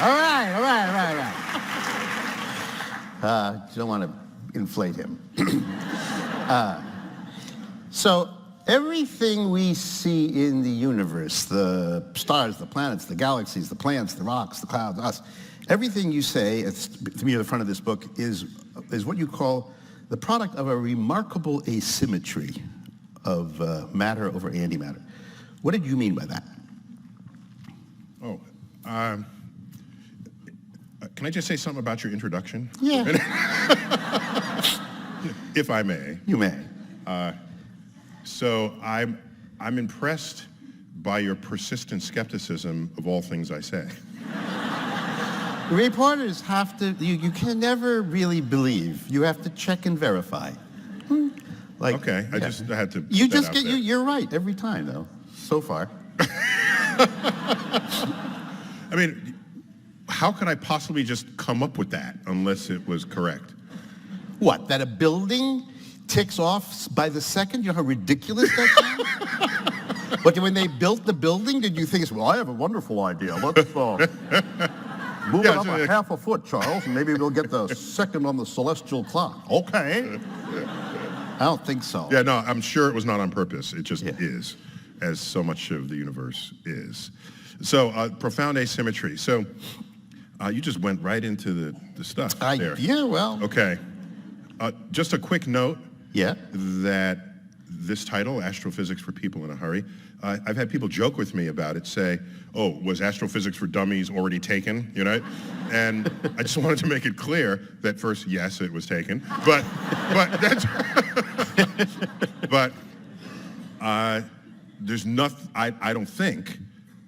All right, all right, all right, all right. You don't want to inflate him. So everything we see in the universe, the stars, the planets, the galaxies, the plants, the rocks, the clouds, us, everything you say, it's, to me, at the front of this book, is what you call the product of a remarkable asymmetry of matter over antimatter. What did you mean by that? Oh, can I just say something about your introduction? Yeah. If I may. You may. So I'm impressed by your persistent skepticism of all things I say. Reporters have to, you can never really believe. You have to check and verify. Like, Okay, yeah. I had to. You put that just out get, there. you're right every time, though, so far. I mean, how could I possibly just come up with that unless it was correct? What, that a building ticks off by the second? You know how ridiculous that sounds? But when they built the building, did you think, well, I have a wonderful idea. Let's move it up a half a foot, Charles, and maybe we'll get the second on the celestial clock. Okay. I don't think so. Yeah, no, I'm sure it was not on purpose. It just is, as so much of the universe is. So, profound asymmetry. So, you just went right into the stuff there. Yeah, well. Okay. Just a quick note. Yeah. That this title, Astrophysics for People in a Hurry, I've had people joke with me about it, say, oh, was Astrophysics for Dummies already taken, you know? And I just wanted to make it clear that first, yes, it was taken, but that's, but there's nothing, I don't think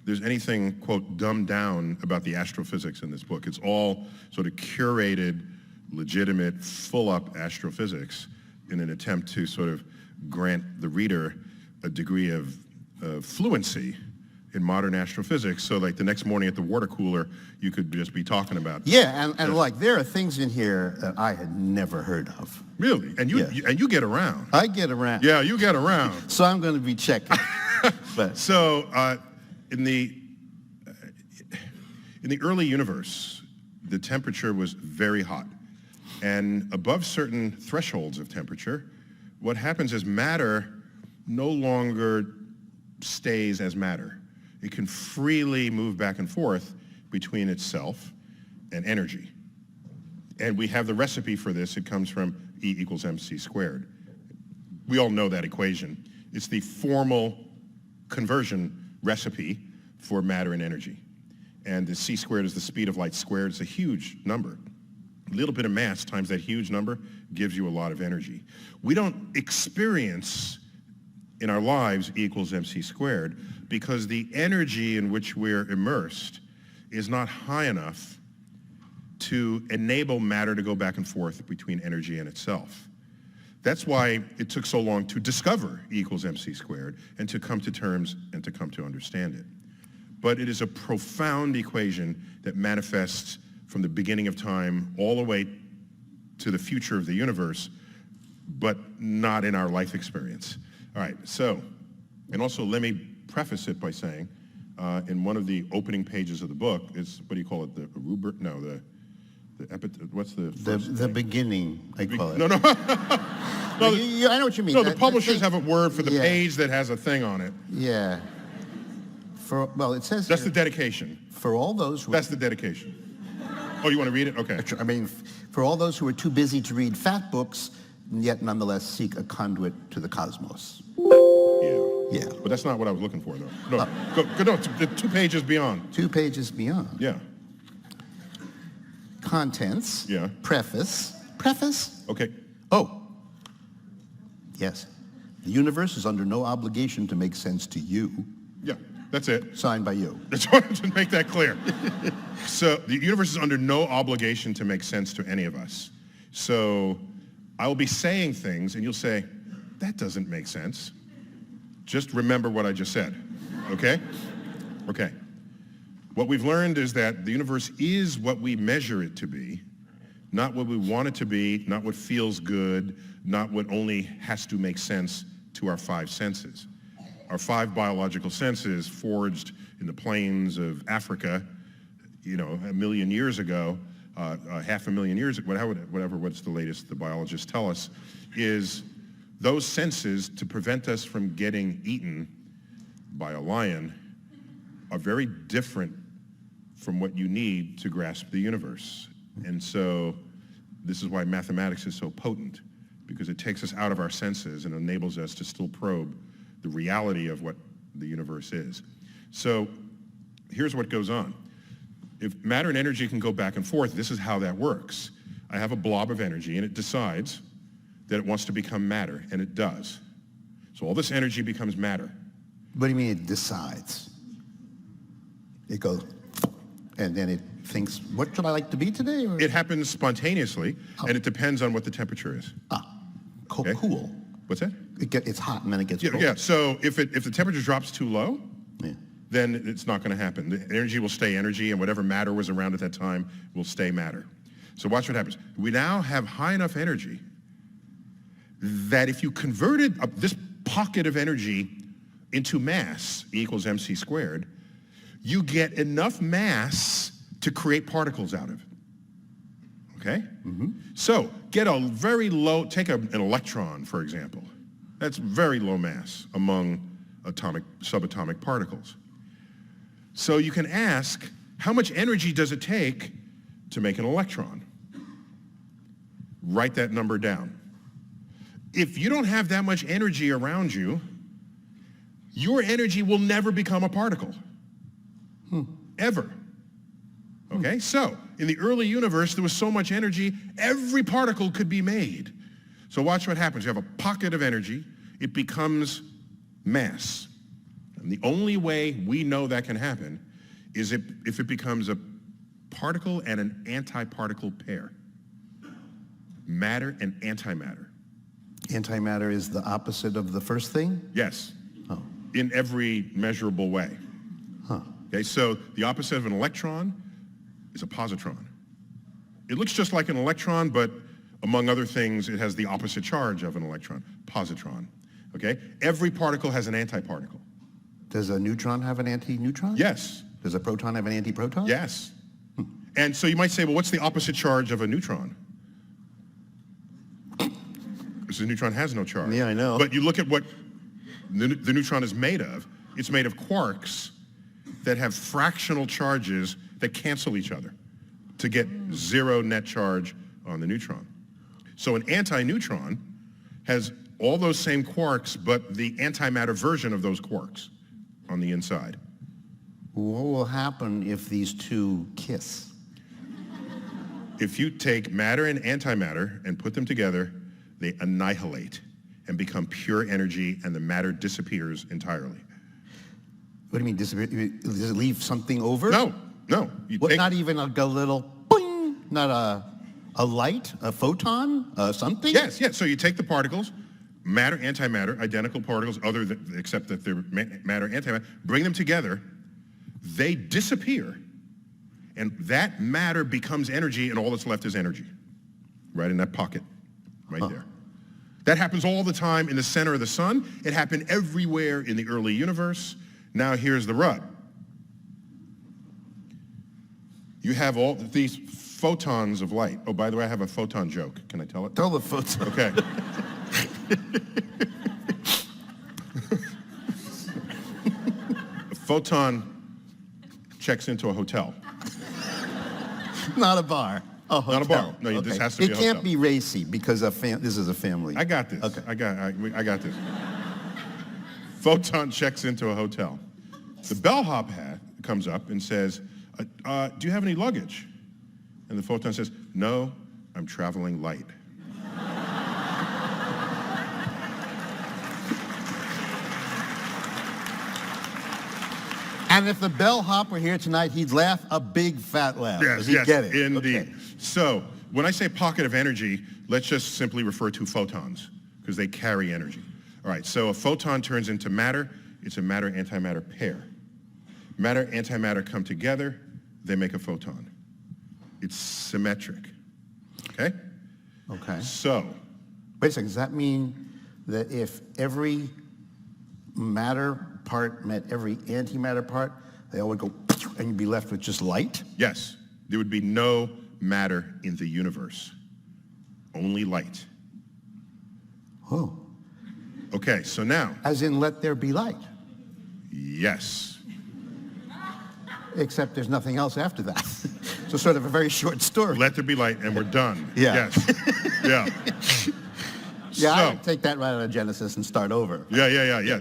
there's anything, quote, dumbed down about the astrophysics in this book. It's all sort of curated, legitimate, full-up astrophysics in an attempt to sort of grant the reader a degree of fluency in modern astrophysics, so like the next morning at the water cooler, you could just be talking about. Yeah, and like there are things in here that I had never heard of. Really? And you get around. I get around. Yeah, you get around. So I'm going to be checking. But. So in the early universe, the temperature was very hot, and above certain thresholds of temperature, what happens is matter no longer stays as matter. It can freely move back and forth between itself and energy. And we have the recipe for this. It comes from E equals mc squared. We all know that equation. It's the formal conversion recipe for matter and energy. And the c squared is the speed of light squared. It's a huge number. A little bit of mass times that huge number gives you a lot of energy. We don't experience in our lives E equals mc squared because the energy in which we're immersed is not high enough to enable matter to go back and forth between energy and itself. That's why it took so long to discover E equals mc squared and to come to terms and to come to understand it. But it is a profound equation that manifests from the beginning of time all the way to the future of the universe, but not in our life experience. All right, so, and also let me preface it by saying, in one of the opening pages of the book, is, what do you call it, the rubric? No, what's the first The beginning, I call it. No. No, I know what you mean. No, the publishers have a word for the page that has a thing on it. Yeah. Well, it says That's here, the dedication. for all those who That's the dedication. Oh, you want to read it? Okay. I mean, for all those who are too busy to read fat books, yet nonetheless seek a conduit to the cosmos. Yeah. But that's not what I was looking for, though. No, no, 2 pages beyond. 2 pages beyond. Yeah. Contents. Yeah. Preface. Preface? Okay. Oh. Yes. The universe is under no obligation to make sense to you. Yeah, that's it. Signed by you. That's wanted to make that clear. So the universe is under no obligation to make sense to any of us. So I will be saying things, and you'll say, that doesn't make sense. Just remember what I just said, okay? Okay. What we've learned is that the universe is what we measure it to be, not what we want it to be, not what feels good, not what only has to make sense to our 5 senses. Our 5 biological senses forged in the plains of Africa a million years ago, 500,000 years, what's the latest the biologists tell us, is those senses, to prevent us from getting eaten by a lion, are very different from what you need to grasp the universe. And so this is why mathematics is so potent, because it takes us out of our senses and enables us to still probe the reality of what the universe is. So here's what goes on. If matter and energy can go back and forth, this is how that works. I have a blob of energy, and it decides that it wants to become matter, and it does. So all this energy becomes matter. What do you mean it decides? It goes, and then it thinks, what should I like to be today? Or? It happens spontaneously, and it depends on what the temperature is. Okay. Cool. What's that? It's hot, and then it gets cold. Yeah, so if the temperature drops too low, Yeah. then it's not going to happen. The energy will stay energy, and whatever matter was around at that time will stay matter. So watch what happens. We now have high enough energy that if you converted this pocket of energy into mass, E equals mc squared, you get enough mass to create particles out of it. Okay? So get a very low, take an electron, for example. That's very low mass among subatomic particles. So you can ask, how much energy does it take to make an electron? Write that number down. If you don't have that much energy around you, your energy will never become a particle. Ever. Okay? So, in the early universe, there was so much energy, every particle could be made. So watch what happens. You have a pocket of energy, it becomes mass. And the only way we know that can happen is if it becomes a particle and an antiparticle pair. Matter and antimatter. Antimatter is the opposite of the first thing? Yes. Oh. In every measurable way. Okay, so the opposite of an electron is a positron. It looks just like an electron, but among other things, it has the opposite charge of an electron, positron. Okay? Every particle has an antiparticle. Does a neutron have an anti-neutron? Yes. Does a proton have an anti-proton? Yes. And so you might say, well, what's the opposite charge of a neutron? Because the neutron has no charge. Yeah, I know. But you look at what the neutron is made of. It's made of quarks that have fractional charges that cancel each other to get zero net charge on the neutron. So an anti-neutron has all those same quarks, but the antimatter version of those quarks on the inside. What will happen if these two kiss? If you take matter and antimatter and put them together, they annihilate and become pure energy, and the matter disappears entirely. What do you mean disappear? Does it leave something over? No. Not even like a little boing? Not a light, a photon, something? Yes. So you take the particles, matter, antimatter, identical particles, except that they're matter, antimatter, bring them together, they disappear, and that matter becomes energy, and all that's left is energy, right in that pocket, right there. That happens all the time in the center of the sun. It happened everywhere in the early universe. Now here's the rub. You have all these photons of light. Oh, by the way, I have a photon joke. Can I tell it? Tell the photon. Okay. A photon checks into a hotel. Not a bar. A hotel. Not a bar. No, this has to be a hotel. It can't be racy because this is a family. I got this. Okay. I got this. Photon checks into a hotel. The bellhop comes up and says, do you have any luggage? And the photon says, no, I'm traveling light. And if the bellhop were here tonight, he'd laugh a big fat laugh. Yes, He'd get it. Indeed. Okay. So when I say pocket of energy, let's just simply refer to photons because they carry energy. All right, so a photon turns into matter. It's a matter-antimatter pair. Matter, antimatter come together, they make a photon. It's symmetric, okay? Okay. So. Wait a second, does that mean that if every matter part met every antimatter part, they all would go and you'd be left with just light? Yes, there would be no matter in the universe, only light. Oh. Okay, so now, As in, let there be light. yes. Except there's nothing else after that. So sort of a very short story. Let there be light, and we're done. Yeah. Yes. Yeah. Yeah, I So, would take that right out of Genesis and start over. yeah.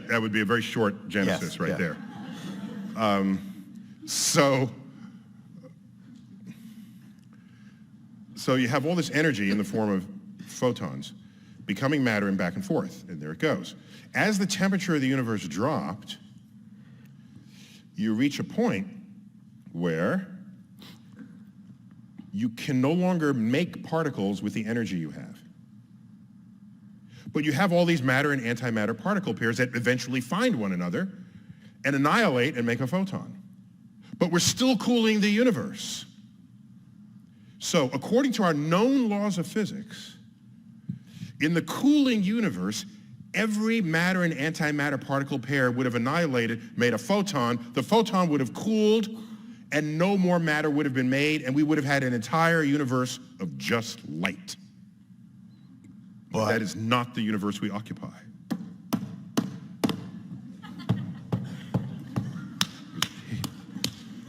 That would be a very short Genesis Yes, right yeah. there. So you have all this energy in the form of photons becoming matter and back and forth, and there it goes. As the temperature of the universe dropped, you reach a point where you can no longer make particles with the energy you have. But you have all these matter and antimatter particle pairs that eventually find one another and annihilate and make a photon. But we're still cooling the universe. So according to our known laws of physics, in the cooling universe, every matter and antimatter particle pair would have annihilated, made a photon. The photon would have cooled, and no more matter would have been made, and we would have had an entire universe of just light. But that is not the universe we occupy.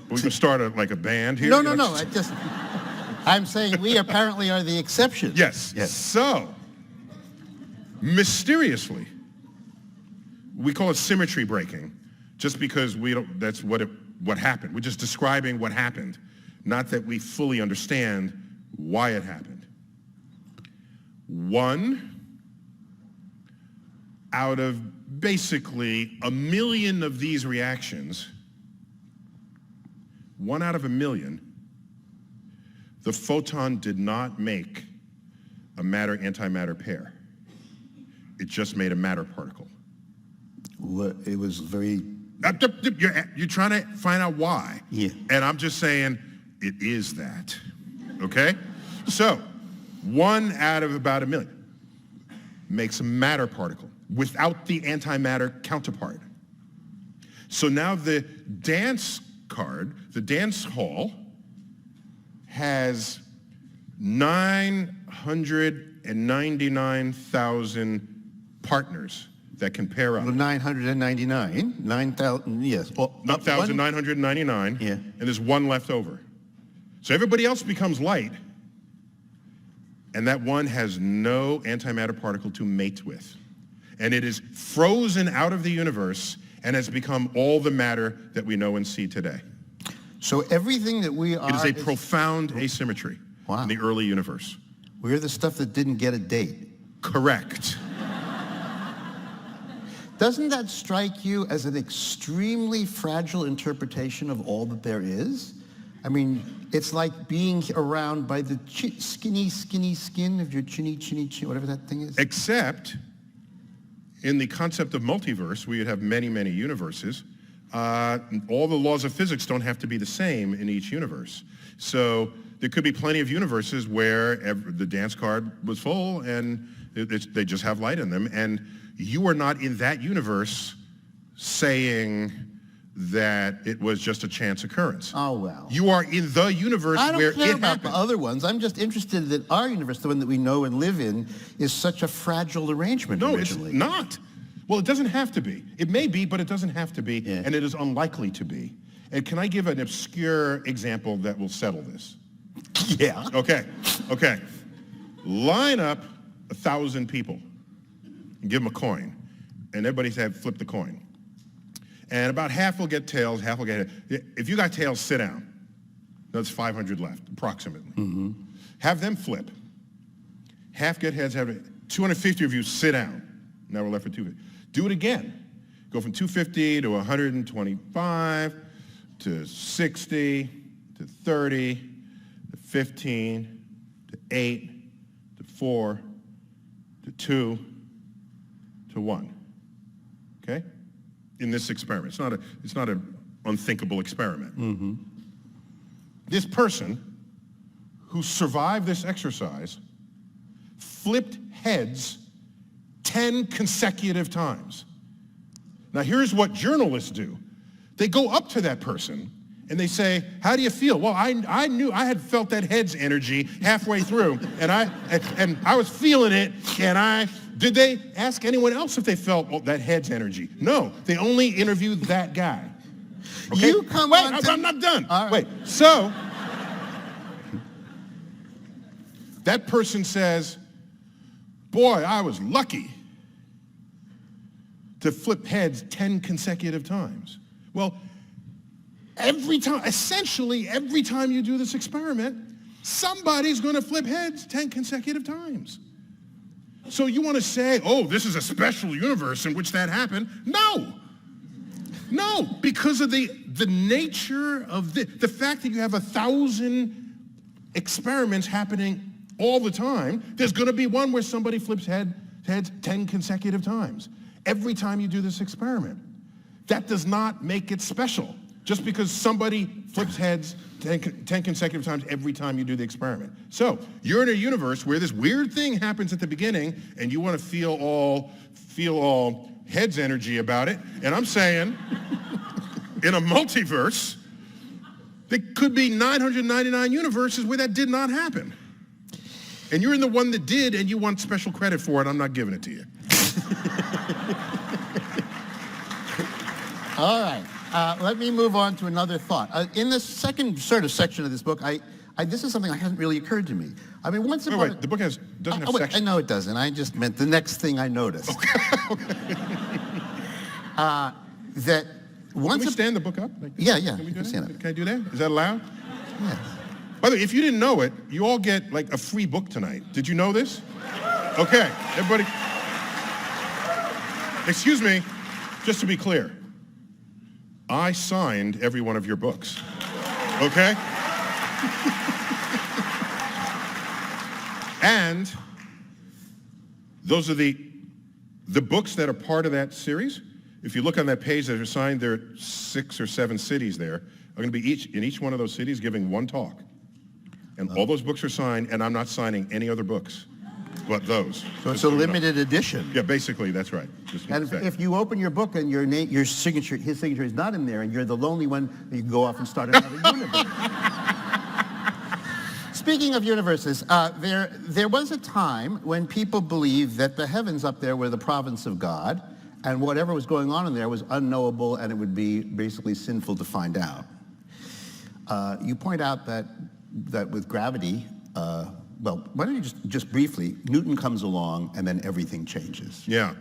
We could start like a band here. No. I'm saying we apparently are the exception. Yes. So, mysteriously, we call it symmetry breaking, just because that's what happened. We're just describing what happened, not that we fully understand why it happened. One out of basically 1 million of these reactions, 1 out of 1 million, the photon did not make a matter-antimatter pair. It just made a matter particle. It was very... You're trying to find out why. Yeah. And I'm just saying, it is that. Okay? So, 1 out of about 1 million makes a matter particle without the antimatter counterpart. So now the dance card, the dance hall, has 999,000 partners that can pair up. 999, 9,000, yes. Well, 1,999, Yeah. and there's 1 left over. So everybody else becomes light, and that 1 has no antimatter particle to mate with. And it is frozen out of the universe and has become all the matter that we know and see today. So everything that we are... It is a profound asymmetry Wow. in the early universe. We're the stuff that didn't get a date. Correct. Doesn't that strike you as an extremely fragile interpretation of all that there is? I mean, it's like being around by the skinny skin of your chinny, whatever that thing is. Except in the concept of multiverse, we would have many, many universes. All the laws of physics don't have to be the same in each universe. So there could be plenty of universes where the dance card was full and they just have light in them. And you are not in that universe saying that it was just a chance occurrence. Oh, well. You are in the universe where I don't care it about happened. the other ones. I'm just interested that our universe, the one that we know and live in, is such a fragile arrangement No, originally. it's not. Well, it doesn't have to be. It may be, but it doesn't have to be, Yeah. and it is unlikely to be. And can I give an obscure example that will settle this? Yeah. Okay. Line up 1,000 people and give them a coin, and everybody said, flip the coin. And about half will get tails, half will get heads. If you got tails, sit down. That's 500 left, approximately. Mm-hmm. Have them flip. Half get heads, 250 of you sit down. Now we're left with 250. Do it again. Go from 250 to 125 to 60 to 30 to 15 to 8 to 4 to 2 to 1. Okay? In this experiment. It's not an unthinkable experiment. Mm-hmm. This person who survived this exercise flipped heads 10 consecutive times. Now here's what journalists do. They go up to that person and they say, how do you feel? Well, I knew I had felt that head's energy halfway through, and I was feeling it, and did they ask anyone else if they felt that head's energy? No, they only interviewed that guy. Okay? You come Wait, on I'm not done. All right. Wait, so that person says, boy, I was lucky to flip heads 10 consecutive times. Well, essentially every time you do this experiment, somebody's going to flip heads 10 consecutive times. So you want to say, oh, this is a special universe in which that happened? No, because of the nature of the fact that you have 1,000 experiments happening all the time, there's going to be one where somebody flips heads 10 consecutive times. Every time you do this experiment. That does not make it special. Just because somebody flips heads 10 consecutive times every time you do the experiment. So you're in a universe where this weird thing happens at the beginning and you want to feel all heads energy about it. And I'm saying, in a multiverse, there could be 999 universes where that did not happen. And you're in the one that did, and you want special credit for it. I'm not giving it to you. All right. Let me move on to another thought. In the second sort of section of this book, this is something that hasn't really occurred to me. I mean, once upon Wait, the book doesn't have sections. I know it doesn't. I just meant the next thing I noticed. Okay. That once... Can we stand the book up? Like this? Yeah. Can we do that? Stand up. Can I do that? Is that allowed? Yes. By the way, if you didn't know it, you all get like a free book tonight. Did you know this? Okay, everybody. Excuse me, just to be clear. I signed every one of your books, okay? And those are the books that are part of that series. If you look on that page that are signed, there are 6 or 7 cities there. I'm going to be in each one of those cities giving one talk. And all those books are signed, and I'm not signing any other books but those. So it's a limited edition. Yeah, basically, that's right. And if you open your book and your signature, his signature is not in there, and you're the lonely one, you can go off and start another universe. Speaking of universes, there was a time when people believed that the heavens up there were the province of God, and whatever was going on in there was unknowable, and it would be basically sinful to find out. You point out that with gravity, well, why don't you just briefly, Newton comes along and then everything changes. Yeah.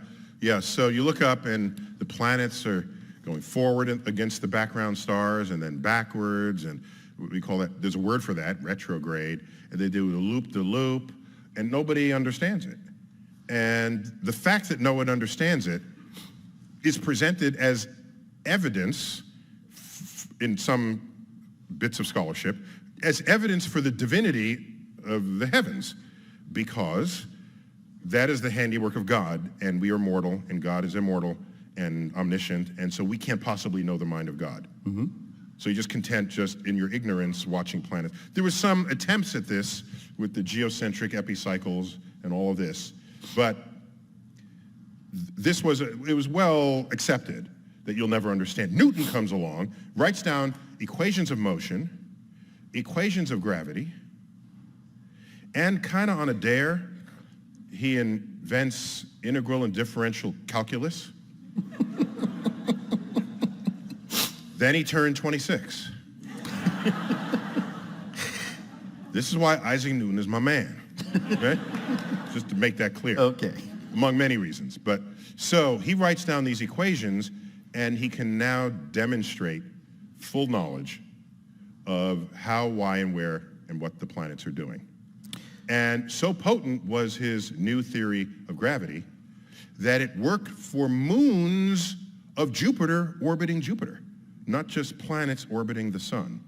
So you look up and the planets are going forward against the background stars and then backwards, and we call that, there's a word for that, retrograde, and they do the loop-de-loop, and nobody understands it. And the fact that no one understands it is presented as evidence in some bits of scholarship, as evidence for the divinity of the heavens, because that is the handiwork of God, and we are mortal, and God is immortal and omniscient, and so we can't possibly know the mind of God. Mm-hmm. So you're just content just in your ignorance watching planets. There was some attempts at this with the geocentric epicycles and all of this, but it was well accepted that you'll never understand. Newton comes along, writes down equations of motion, equations of gravity, and kind of on a dare, he invents integral and differential calculus. Then he turned 26. This is why Isaac Newton is my man, okay? Just to make that clear. Okay. Among many reasons. But so he writes down these equations, and he can now demonstrate full knowledge of how, why, and where, and what the planets are doing. And so potent was his new theory of gravity that it worked for moons of Jupiter orbiting Jupiter, not just planets orbiting the sun.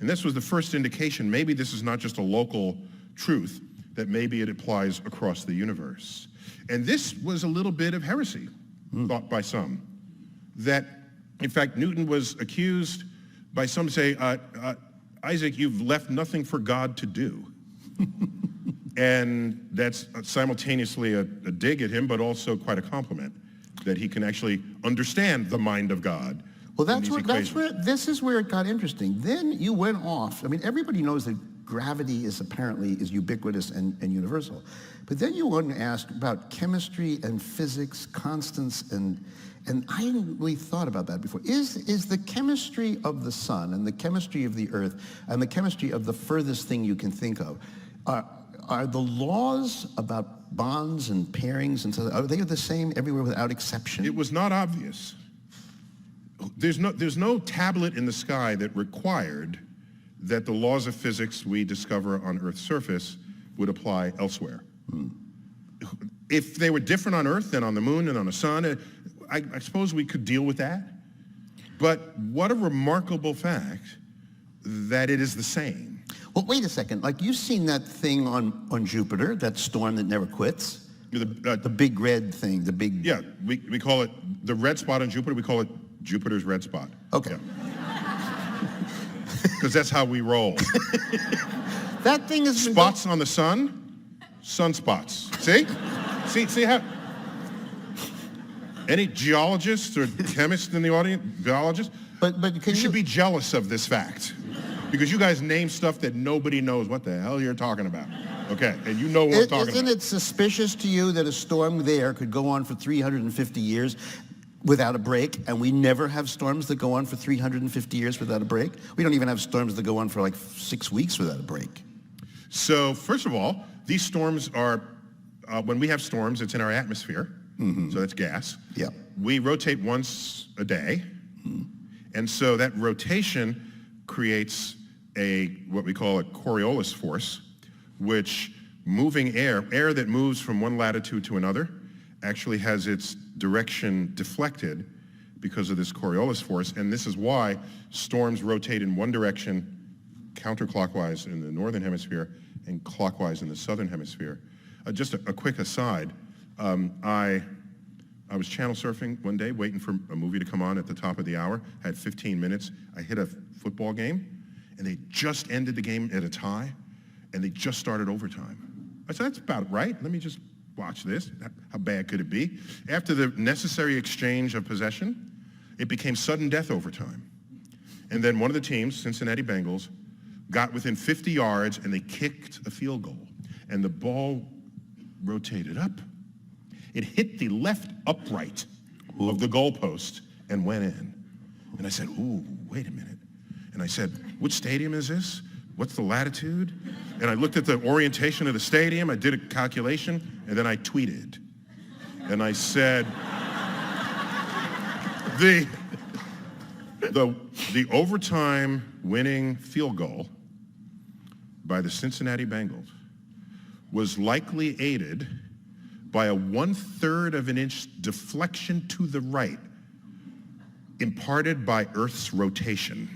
And this was the first indication, maybe this is not just a local truth, that maybe it applies across the universe. And this was a little bit of heresy, thought by some, that, in fact, Newton was accused by some say, Isaac, you've left nothing for God to do. And that's simultaneously a dig at him, but also quite a compliment, that he can actually understand the mind of God Well, in that's these equations. this is where it got interesting. Then you went off. I mean, everybody knows that gravity is apparently ubiquitous and universal. But then you went and asked about chemistry and physics, constants, and I hadn't really thought about that before. Is the chemistry of the sun and the chemistry of the earth and the chemistry of the furthest thing you can think of, are the laws about bonds and pairings and so, are they the same everywhere without exception? It was not obvious. There's no tablet in the sky that required that the laws of physics we discover on Earth's surface would apply elsewhere. If they were different on Earth than on the moon and on the sun, I suppose we could deal with that. But what a remarkable fact that it is the same. Well, wait a second. Like, you've seen that thing on Jupiter, that storm that never quits? The big red thing, the big... Yeah, we call it, the red spot on Jupiter, we call it Jupiter's red spot. Okay. Because that's how we roll. That thing is... Spots on the sun, sunspots. See? See how... Any geologists or chemists in the audience? Biologists? But you should be jealous of this fact. Because you guys name stuff that nobody knows what the hell you're talking about. Okay, and you know what I'm talking about. Isn't it suspicious to you that a storm there could go on for 350 years without a break, and we never have storms that go on for 350 years without a break? We don't even have storms that go on for like 6 weeks without a break. So, first of all, these storms are, when we have storms, it's in our atmosphere. Mm-hmm. So that's gas. Yeah. We rotate once a day. Mm-hmm. And so that rotation creates what we call a Coriolis force, which moving air that moves from one latitude to another, actually has its direction deflected because of this Coriolis force. And this is why storms rotate in one direction, counterclockwise in the northern hemisphere and clockwise in the southern hemisphere. Just a quick aside, I was channel surfing one day, waiting for a movie to come on at the top of the hour, had 15 minutes. I hit a football game, and they just ended the game at a tie, and they just started overtime. I said, that's about right. Let me just watch this. How bad could it be? After the necessary exchange of possession, it became sudden death overtime. And then one of the teams, Cincinnati Bengals, got within 50 yards, and they kicked a field goal. And the ball rotated up. It hit the left upright of the goalpost and went in. And I said, ooh, wait a minute. And I said, which stadium is this? What's the latitude? And I looked at the orientation of the stadium. I did a calculation, and then I tweeted. And I said, the overtime winning field goal by the Cincinnati Bengals was likely aided by a 1/3 of an inch deflection to the right imparted by Earth's rotation.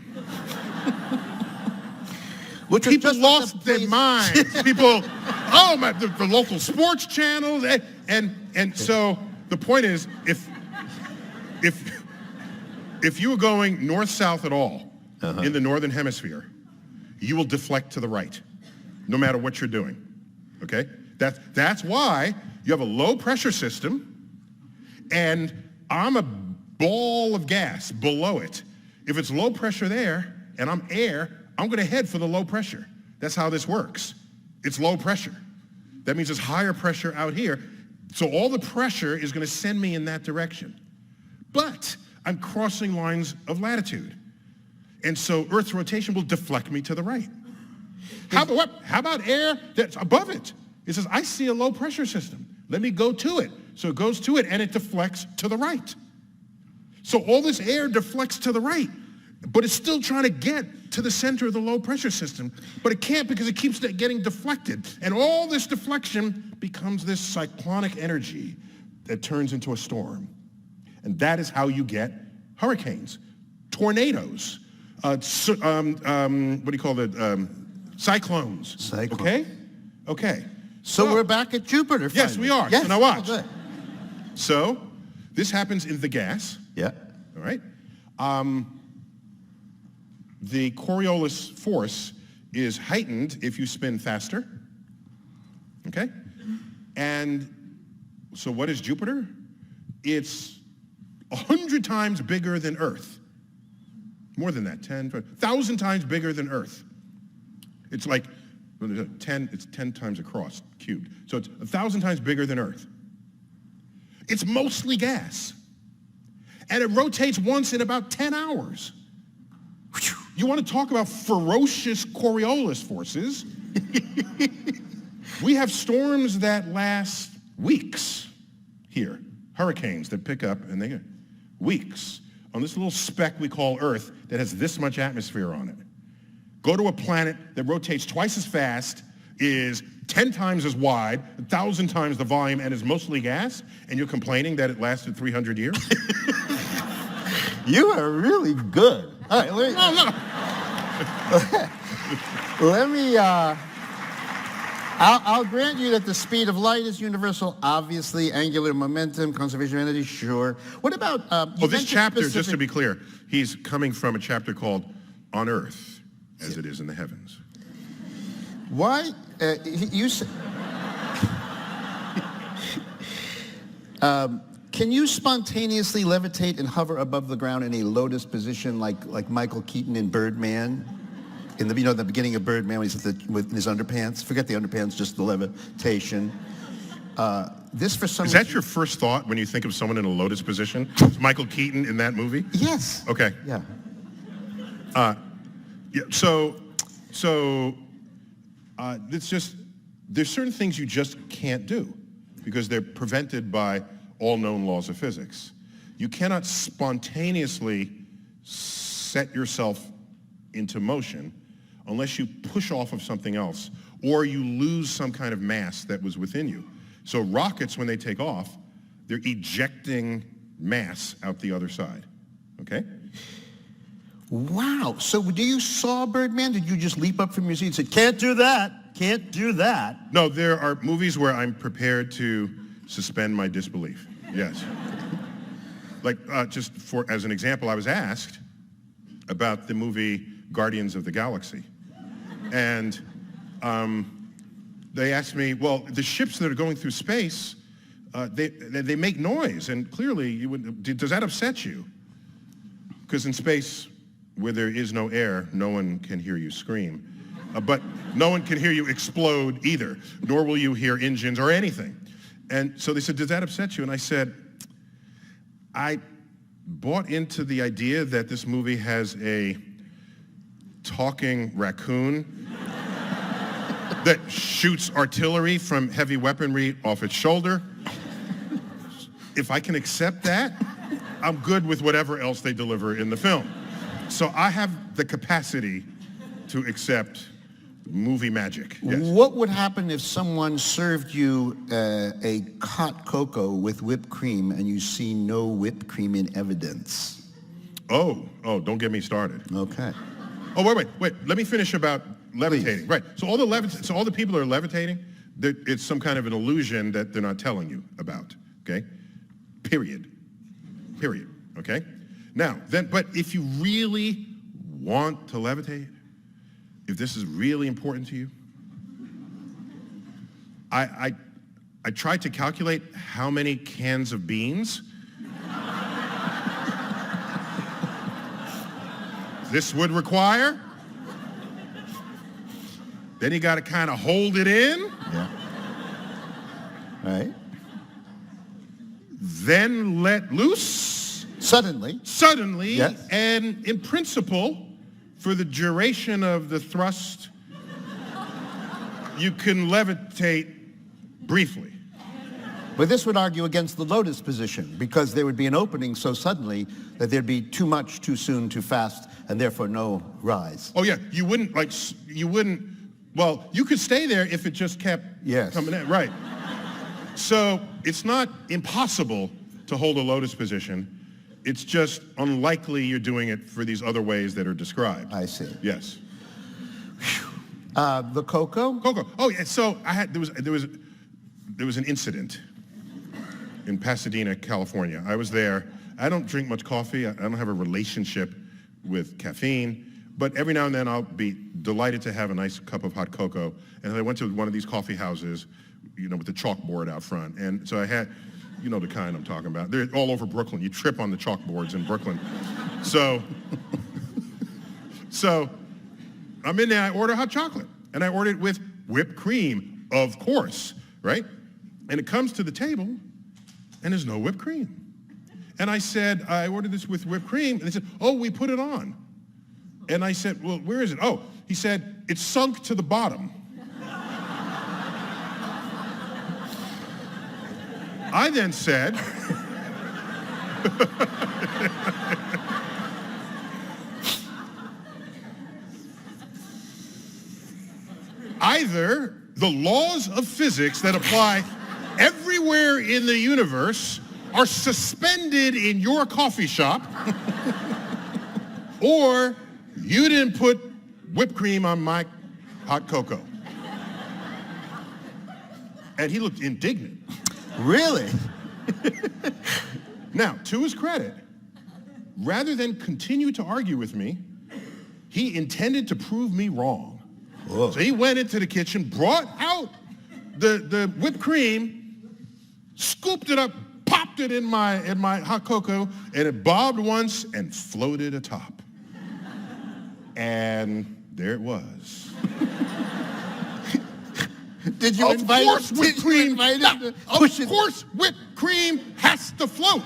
Which people lost their minds. People, the local sports channels, and so the point is, if you were going north-south at all in the northern hemisphere, you will deflect to the right, no matter what you're doing. Okay, that's why you have a low pressure system, and I'm a ball of gas below it. If it's low pressure there and I'm air, I'm going to head for the low pressure. That's how this works. It's low pressure. That means it's higher pressure out here. So all the pressure is going to send me in that direction. But I'm crossing lines of latitude. And so Earth's rotation will deflect me to the right. How about air that's above it? It says, I see a low pressure system. Let me go to it. So it goes to it and it deflects to the right. So all this air deflects to the right, but it's still trying to get to the center of the low pressure system, but it can't because it keeps getting deflected. And all this deflection becomes this cyclonic energy that turns into a storm. And that is how you get hurricanes, tornadoes, what do you call it? Cyclones. Okay. So we're back at Jupiter finally. Yes, we are. Yes. So now watch. Oh, good. So this happens in the gas. Yeah. All right. The Coriolis force is heightened if you spin faster. Okay? And so what is Jupiter? It's 100 times bigger than Earth. More than that, 1,000 times bigger than Earth. It's like, it's 10 times across, cubed. So it's 1,000 times bigger than Earth. It's mostly gas. And it rotates once in about 10 hours. You want to talk about ferocious Coriolis forces? We have storms that last weeks here. Hurricanes that pick up and they get weeks on this little speck we call Earth that has this much atmosphere on it. Go to a planet that rotates twice as fast, is 10 times as wide, 1,000 times the volume, and is mostly gas, and you're complaining that it lasted 300 years? You are really good. All right, let me I'll grant you that the speed of light is universal, obviously. Angular momentum, conservation of energy, sure. What about... well, this chapter, just to be clear, he's coming from a chapter called On Earth, as it is in the heavens. Why? You said... can you spontaneously levitate and hover above the ground in a lotus position like Michael Keaton in Birdman? In the, the beginning of Birdman when he's with his underpants. Forget the underpants, just the levitation. This for some reason... Is that your first thought when you think of someone in a lotus position? Is Michael Keaton in that movie? Yes. Okay. Yeah. It's just, there's certain things you just can't do because they're prevented by all known laws of physics. You cannot spontaneously set yourself into motion unless you push off of something else or you lose some kind of mass that was within you. So rockets, when they take off, they're ejecting mass out the other side, okay? Wow, so do you saw Birdman? Did you just leap up from your seat and say, can't do that, can't do that? No, there are movies where I'm prepared to suspend my disbelief, yes. Like, just as an example, I was asked about the movie Guardians of the Galaxy. And they asked me, well, the ships that are going through space, they make noise, and clearly, does that upset you? Because in space, where there is no air, no one can hear you scream. But no one can hear you explode either, nor will you hear engines or anything. And so they said, does that upset you? And I said, I bought into the idea that this movie has a talking raccoon that shoots artillery from heavy weaponry off its shoulder. If I can accept that, I'm good with whatever else they deliver in the film. So I have the capacity to accept movie magic. Yes. What would happen if someone served you a hot cocoa with whipped cream and you see no whipped cream in evidence? Oh, don't get me started. Okay. Oh, wait. Let me finish about levitating. Please. Right. So all the people that are levitating, it's some kind of an illusion that they're not telling you about. Okay. Period. Okay. Now, but if you really want to levitate, if this is really important to you, I tried to calculate how many cans of beans this would require. Then you got to kind of hold it in. Yeah. Right. Then let loose. Suddenly. Yes. And in principle, for the duration of the thrust, you can levitate briefly. But this would argue against the lotus position because there would be an opening so suddenly that there'd be too much, too soon, too fast, and therefore no rise. Oh yeah, you wouldn't, well, you could stay there if it just kept coming in, right. So it's not impossible to hold a lotus position. It's just unlikely you're doing it for these other ways that are described. I see. Yes. The cocoa? Cocoa. Oh yeah. So there was an incident in Pasadena, California. I was there. I don't drink much coffee. I don't have a relationship with caffeine. But every now and then I'll be delighted to have a nice cup of hot cocoa. And I went to one of these coffee houses, with the chalkboard out front. And so I had, the kind I'm talking about. They're all over Brooklyn. You trip on the chalkboards in Brooklyn. So So I'm in there, I order hot chocolate, and I ordered it with whipped cream, of course, right? And it comes to the table, and there's no whipped cream. And I said, I ordered this with whipped cream, and they said, oh, we put it on. And I said, well, where is it? Oh, he said, it's sunk to the bottom. I then said, either the laws of physics that apply everywhere in the universe are suspended in your coffee shop, or you didn't put whipped cream on my hot cocoa. And he looked indignant. Really? Now, to his credit, rather than continue to argue with me, he intended to prove me wrong. Whoa. So he went into the kitchen, brought out the whipped cream, scooped it up, popped it in my hot cocoa, and it bobbed once and floated atop. And there it was. Did you invite him? Of him? course, whipped cream has to float.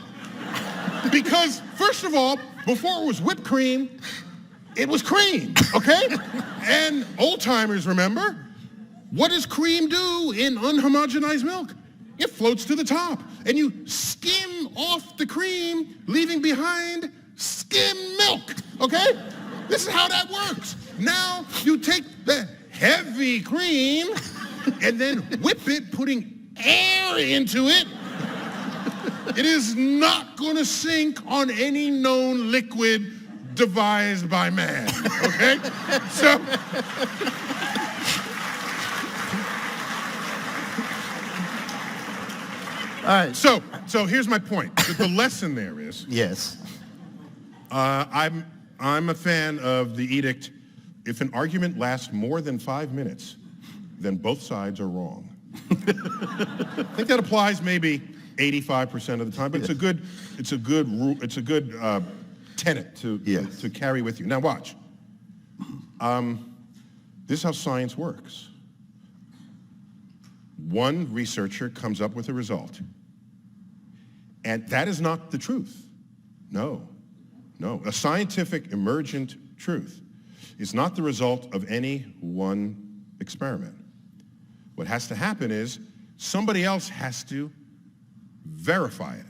Because, first of all, before it was whipped cream, it was cream, okay? And old-timers remember, what does cream do in unhomogenized milk? It floats to the top, and you skim off the cream, leaving behind skim milk, okay? This is how that works. Now, you take the heavy cream and then whip it, putting air into it. It is not going to sink on any known liquid devised by man, okay? So, all right. So here's my point. The lesson there is, yes, I'm a fan of the edict. If an argument lasts more than 5 minutes, then both sides are wrong. I think that applies maybe 85% of the time, but it's a good rule. It's a good tenet to carry with you. Now watch. This is how science works. One researcher comes up with a result, and that is not the truth. No. A scientific emergent truth is not the result of any one experiment. What has to happen is somebody else has to verify it,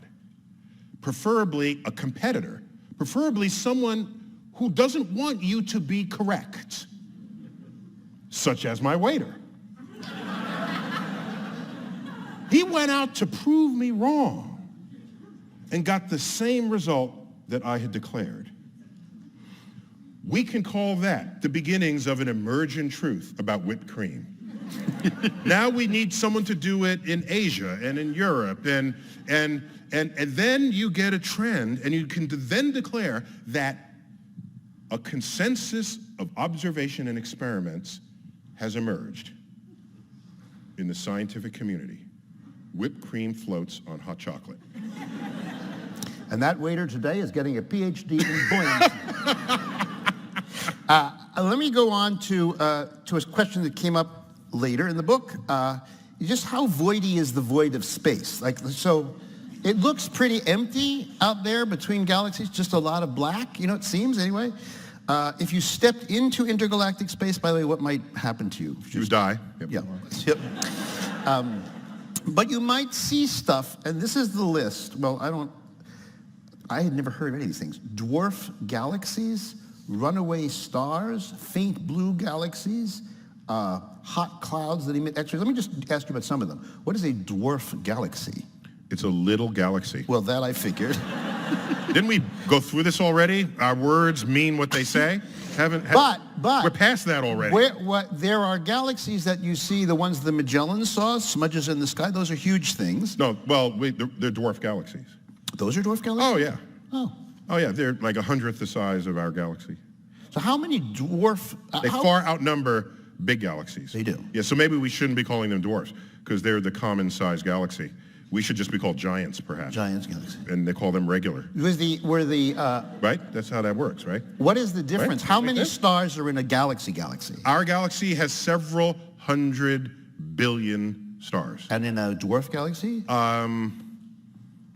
preferably a competitor, preferably someone who doesn't want you to be correct, such as my waiter. He went out to prove me wrong and got the same result that I had declared. We can call that the beginnings of an emergent truth about whipped cream. Now we need someone to do it in Asia and in Europe, and then you get a trend, and you can then declare that a consensus of observation and experiments has emerged in the scientific community. Whipped cream floats on hot chocolate. And that waiter today is getting a PhD in buoyancy. Let me go on to a question that came up later in the book. Just how voidy is the void of space? So it looks pretty empty out there between galaxies, just a lot of black, it seems anyway. If you stepped into intergalactic space, by the way, what might happen to you? You would die. Yep. But you might see stuff, and this is the list. Well, I had never heard of any of these things. Dwarf galaxies, runaway stars, faint blue galaxies, hot clouds that emit X-rays. Let me just ask you about some of them. What is a dwarf galaxy? It's a little galaxy. Well, that I figured. Didn't we go through this already? Our words mean what they say? But we're past that already. There are galaxies that you see, the ones the Magellan saw, smudges in the sky. Those are huge things. No, well, they're dwarf galaxies. Those are dwarf galaxies? Oh, yeah. Oh. Oh, yeah, they're like 100th the size of our galaxy. So how many dwarf... They far outnumber big galaxies. They do. Yeah, so maybe we shouldn't be calling them dwarfs, because they're the common size galaxy. We should just be called giants, perhaps. Giants galaxy. And they call them regular. Right? That's how that works, right? What is the difference? Right? How Like many that? stars are in a galaxy? Our galaxy has several 100 billion stars. And in a dwarf galaxy?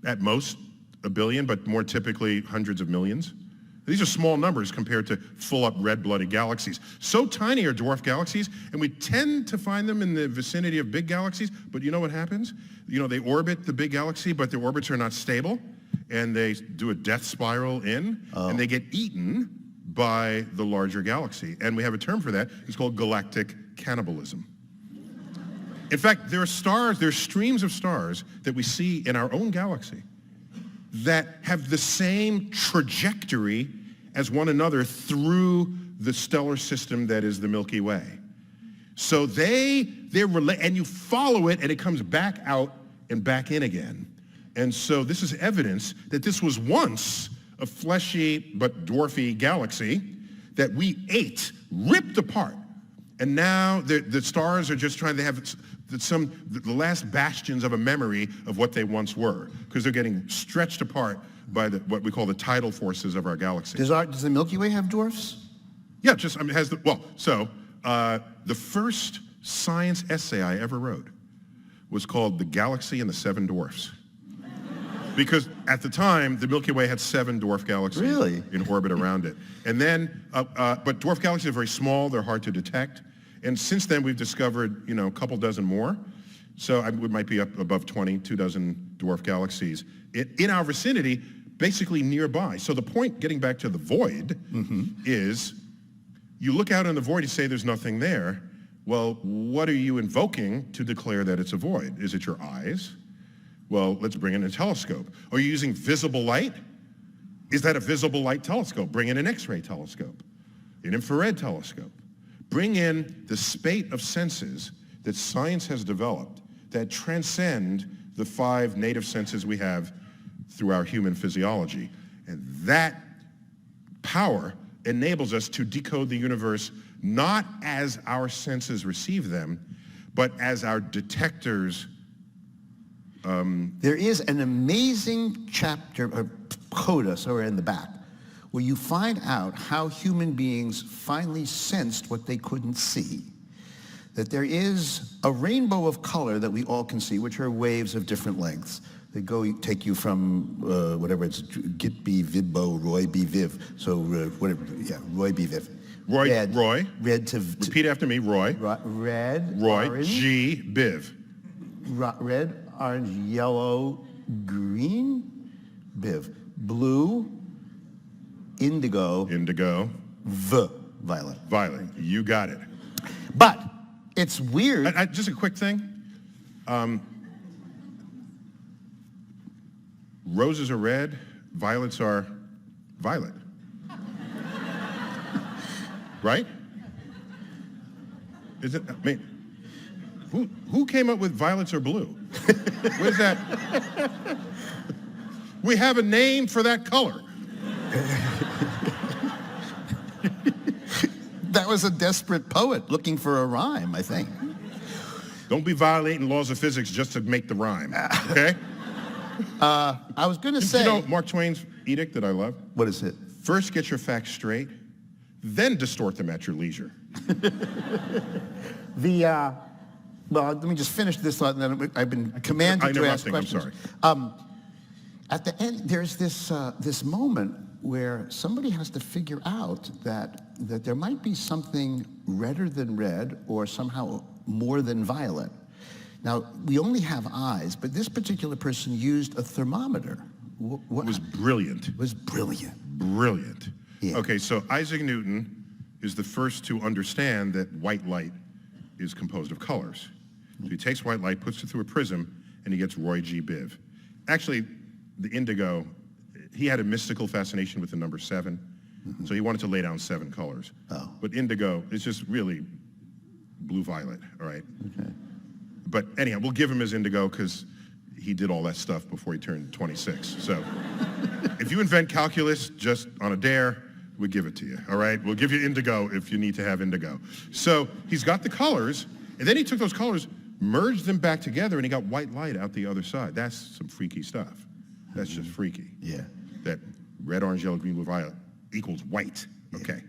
At most, a billion, but more typically hundreds of millions. These are small numbers compared to full-up red-blooded galaxies. So tiny are dwarf galaxies, and we tend to find them in the vicinity of big galaxies, but you know what happens? You know, they orbit the big galaxy, but their orbits are not stable, and they do a death spiral in, and they get eaten by the larger galaxy. And we have a term for that. It's called galactic cannibalism. In fact, there are streams of stars that we see in our own galaxy that have the same trajectory as one another through the stellar system that is the Milky Way. So and you follow it, and it comes back out and back in again. And so this is evidence that this was once a fleshy but dwarfy galaxy that we ate, ripped apart. And now the stars are just trying to have the last bastions of a memory of what they once were, because they're getting stretched apart by what we call the tidal forces of our galaxy. Does the Milky Way have dwarfs? Yeah, the first science essay I ever wrote was called "The Galaxy and the Seven Dwarfs," because at the time the Milky Way had 7 dwarf galaxies in orbit around it. And then, but dwarf galaxies are very small; they're hard to detect. And since then, we've discovered, a couple dozen more. So we might be up above 22 dozen dwarf galaxies in our vicinity, basically nearby. So the point, getting back to the void, is you look out in the void and say there's nothing there. Well, what are you invoking to declare that it's a void? Is it your eyes? Well, let's bring in a telescope. Are you using visible light? Is that a visible light telescope? Bring in an X-ray telescope, an infrared telescope. Bring in the spate of senses that science has developed that transcend the 5 native senses we have through our human physiology. And that power enables us to decode the universe not as our senses receive them, but as our detectors. There is an amazing chapter, or coda, somewhere in the back, where you find out how human beings finally sensed what they couldn't see. That there is a rainbow of color that we all can see, which are waves of different lengths. They take you from whatever it's, Git B, Vibbo, Roy B, Viv. So Roy B, Viv. Roy. Red to... Repeat after me, Roy. Red, Roy, orange. G, Biv. Red, orange, yellow, green, Biv. Blue, indigo, violet. Violet, you got it. But it's weird. Just a quick thing. Roses are red, violets are violet. Right? Is it? I mean, who came up with violets are blue? What is that? We have a name for that color. That was a desperate poet looking for a rhyme, I think. Don't be violating laws of physics just to make the rhyme, okay? I was going to say... You know Mark Twain's edict that I love? What is it? First get your facts straight, then distort them at your leisure. Well, let me just finish this thought, and then I've been commanded to ask questions. I'm sorry. At the end, there's this moment where somebody has to figure out that there might be something redder than red or somehow more than violet. Now, we only have eyes, but this particular person used a thermometer. It was brilliant. It was brilliant. Brilliant. Yeah. Okay, so Isaac Newton is the first to understand that white light is composed of colors. So he takes white light, puts it through a prism, and he gets Roy G. Biv. Actually, the indigo, he had a mystical fascination with the number 7, so he wanted to lay down 7 colors. Oh. But indigo is just really blue-violet, all right? Okay. But anyhow, we'll give him his indigo because he did all that stuff before he turned 26. So if you invent calculus just on a dare, we give it to you, all right? We'll give you indigo if you need to have indigo. So he's got the colors, and then he took those colors, merged them back together, and he got white light out the other side. That's some freaky stuff. That's just freaky. Yeah. That red, orange, yellow, green, blue, violet equals white. Okay.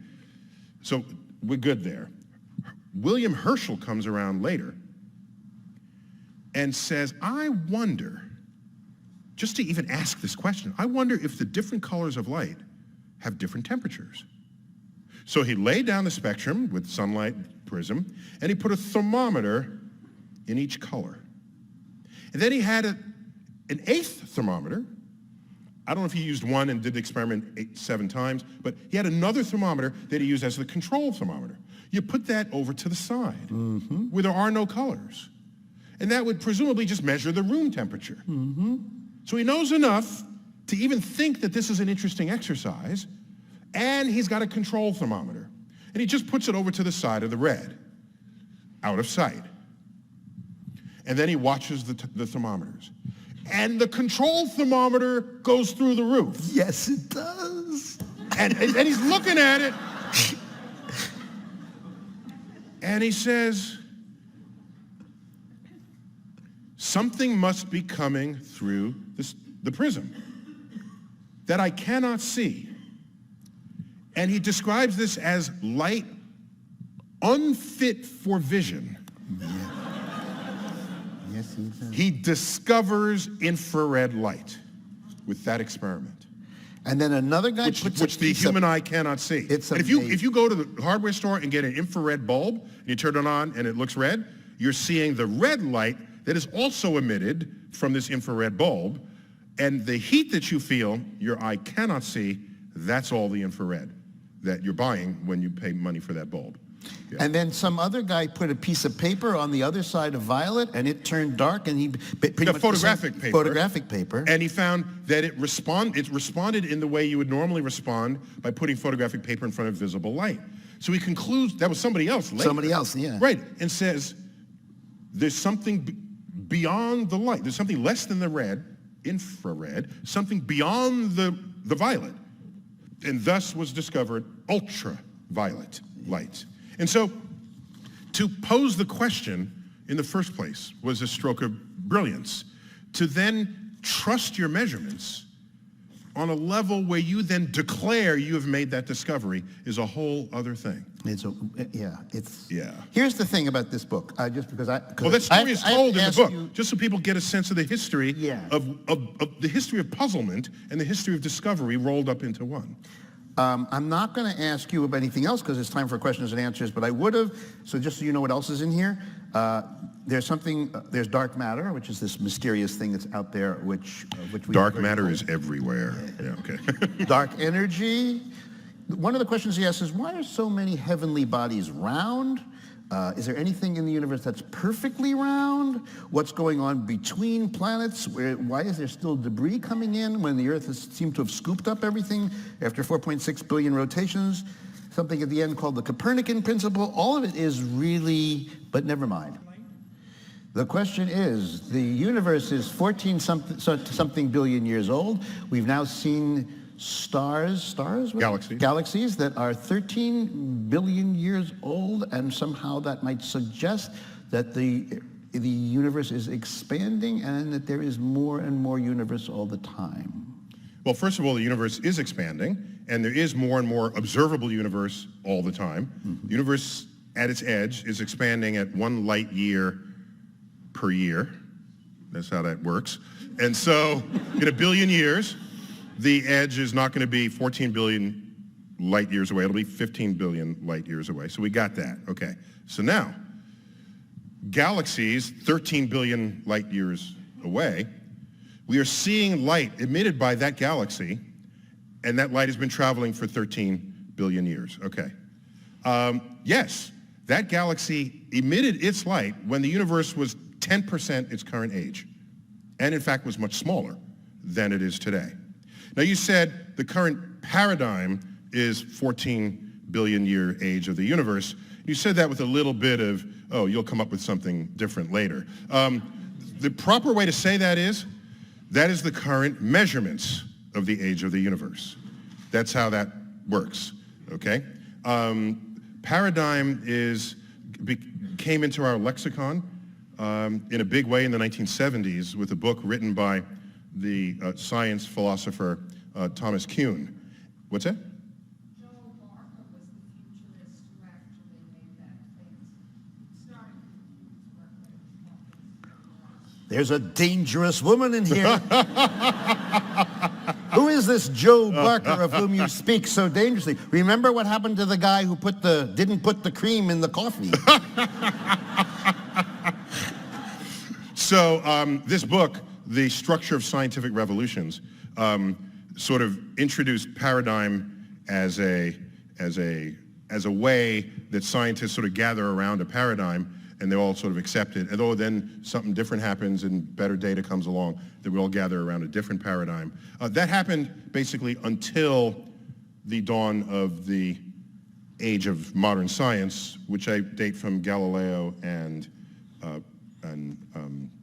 So we're good there. William Herschel comes around later and says, I wonder, just to even ask this question, I wonder if the different colors of light have different temperatures. So he laid down the spectrum with sunlight prism, and he put a thermometer in each color. And then he had an eighth thermometer. I don't know if he used one and did the experiment 7 times, but he had another thermometer that he used as the control thermometer. You put that over to the side where there are no colors. And that would presumably just measure the room temperature. So he knows enough to even think that this is an interesting exercise, and he's got a control thermometer. And he just puts it over to the side of the red, out of sight. And then he watches the thermometers. And the control thermometer goes through the roof. Yes, it does. And he's looking at it. And he says, something must be coming through the prism that I cannot see. And he describes this as light unfit for vision. Yeah. Yes, he does. He discovers infrared light with that experiment, And then another guy which the human eye cannot see. It's and if you go to the hardware store and get an infrared bulb, and you turn it on and it looks red, you're seeing the red light that is also emitted from this infrared bulb, and the heat that you feel, your eye cannot see, that's all the infrared that you're buying when you pay money for that bulb. Yeah. And then some other guy put a piece of paper on the other side of violet, and it turned dark, and he pretty much photographic paper. Photographic paper. And he found that it responded in the way you would normally respond by putting photographic paper in front of visible light. So he concludes, that was somebody else later. Somebody else, yeah. Right, and says, there's something beyond the light. There's something less than the red, infrared, something beyond the violet. And thus was discovered ultraviolet light. And so to pose the question in the first place was a stroke of brilliance. To then trust your measurements on a level where you then declare you have made that discovery is a whole other thing. Yeah. Here's the thing about this book. Just because well, that story is told in the book, just so people get a sense of the history of the history of puzzlement and the history of discovery rolled up into one. I'm not going to ask you about anything else because it's time for questions and answers, but I would have, so just so you know what else is in here, there's dark matter, which is this mysterious thing that's out there, which we... Dark matter is everywhere. Yeah, okay. Dark energy. One of the questions he asks is, why are so many heavenly bodies round? Is there anything in the universe that's perfectly round? What's going on between planets? Why is there still debris coming in when the Earth has seemed to have scooped up everything after 4.6 billion rotations? Something at the end called the Copernican principle. All of it is really, but never mind. The question is, the universe is 14 something billion years old. We've now seen galaxies that are 13 billion years old, and somehow that might suggest that the universe is expanding and that there is more and more universe all the time. Well, first of all, the universe is expanding, and there is more and more observable universe all the time. The universe at its edge is expanding at 1 light year per year. That's how that works. And so in a billion years, the edge is not going to be 14 billion light years away. It'll be 15 billion light years away. So we got that. Okay. So now, galaxies 13 billion light years away, we are seeing light emitted by that galaxy, and that light has been traveling for 13 billion years. Okay. Yes, that galaxy emitted its light when the universe was 10% its current age, and in fact was much smaller than it is today. Now, you said the current paradigm is 14 billion year age of the universe. You said that with a little bit of, oh, you'll come up with something different later. The proper way to say that is the current measurements of the age of the universe. That's how that works, okay? Paradigm came into our lexicon in a big way in the 1970s with a book written by the science philosopher Thomas Kuhn. What's that? There's a dangerous woman in here. Who is this Joe Barker of whom you speak so dangerously? Remember what happened to the guy who didn't put the cream in the coffee? So this book, The Structure of Scientific Revolutions, sort of introduced paradigm as a way that scientists sort of gather around a paradigm and they all sort of accept it. Although then something different happens and better data comes along, that we all gather around a different paradigm. That happened basically until the dawn of the age of modern science, which I date from Galileo and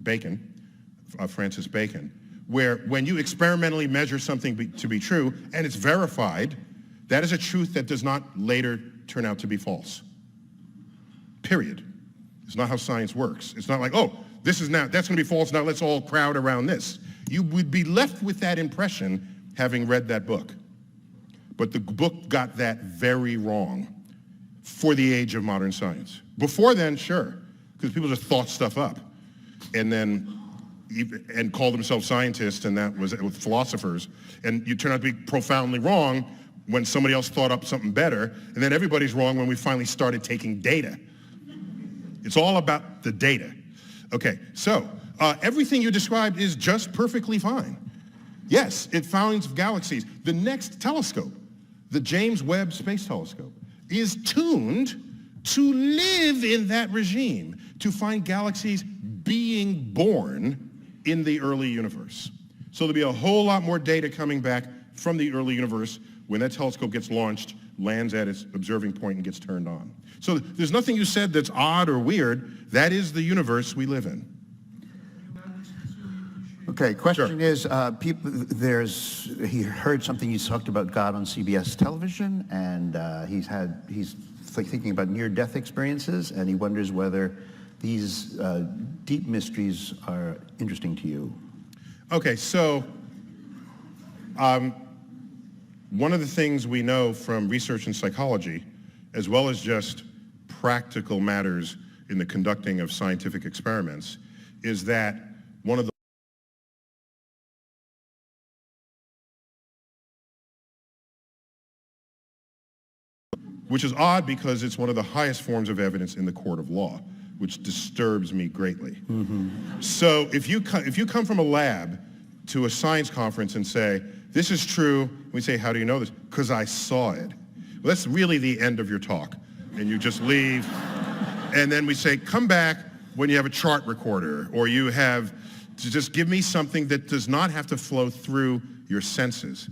Bacon, Francis Bacon, where when you experimentally measure something to be true and it's verified, that is a truth that does not later turn out to be false. Period. It's not how science works. It's not like, oh, that's going to be false, now let's all crowd around this. You would be left with that impression having read that book. But the book got that very wrong for the age of modern science. Before then, sure, because people just thought stuff up and called themselves scientists, and that was with philosophers. And you turn out to be profoundly wrong when somebody else thought up something better, and then everybody's wrong when we finally started taking data. It's all about the data. Okay, so everything you described is just perfectly fine. Yes, it finds galaxies. The next telescope, the James Webb Space Telescope, is tuned to live in that regime, to find galaxies being born in the early universe. So there'll be a whole lot more data coming back from the early universe when that telescope gets launched, lands at its observing point, and gets turned on. So there's nothing you said that's odd or weird. That is the universe we live in. Okay, question Sure. is, he heard something you talked about God on CBS television, and he's thinking about near-death experiences, and he wonders whether these deep mysteries are interesting to you. Okay, so one of the things we know from research in psychology, as well as just practical matters in the conducting of scientific experiments, is that one of the which is odd because it's one of the highest forms of evidence in the court of law, which disturbs me greatly. Mm-hmm. So if you come from a lab to a science conference and say, this is true, we say, how do you know this? Because I saw it. Well, that's really the end of your talk. And you just leave. And then we say, come back when you have a chart recorder, or you have to just give me something that does not have to flow through your senses.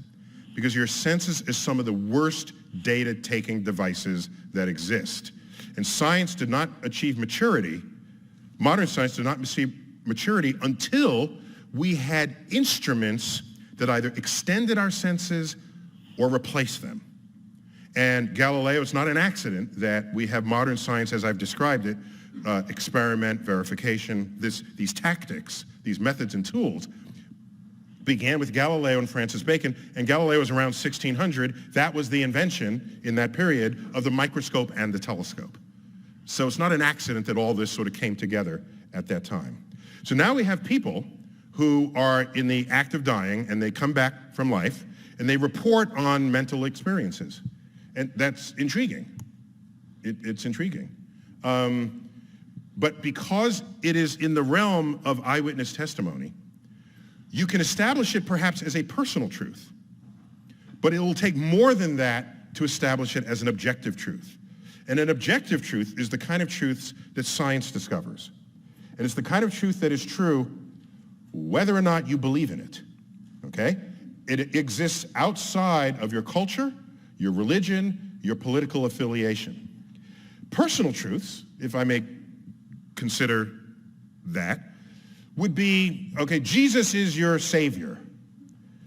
Because your senses is some of the worst data-taking devices that exist. And science did not achieve maturity, modern science did not achieve maturity until we had instruments that either extended our senses or replaced them. And Galileo, it's not an accident that we have modern science as I've described it, experiment, verification, these tactics, these methods and tools, began with Galileo and Francis Bacon, and Galileo was around 1600. That was the invention in that period of the microscope and the telescope. So it's not an accident that all this sort of came together at that time. So now we have people who are in the act of dying, and they come back from life, and they report on mental experiences. And that's intriguing. It's intriguing. But because it is in the realm of eyewitness testimony, you can establish it perhaps as a personal truth, but it will take more than that to establish it as an objective truth. And an objective truth is the kind of truths that science discovers. And it's the kind of truth that is true whether or not you believe in it, okay? It exists outside of your culture, your religion, your political affiliation. Personal truths, if I may consider that, would be, okay, Jesus is your Savior.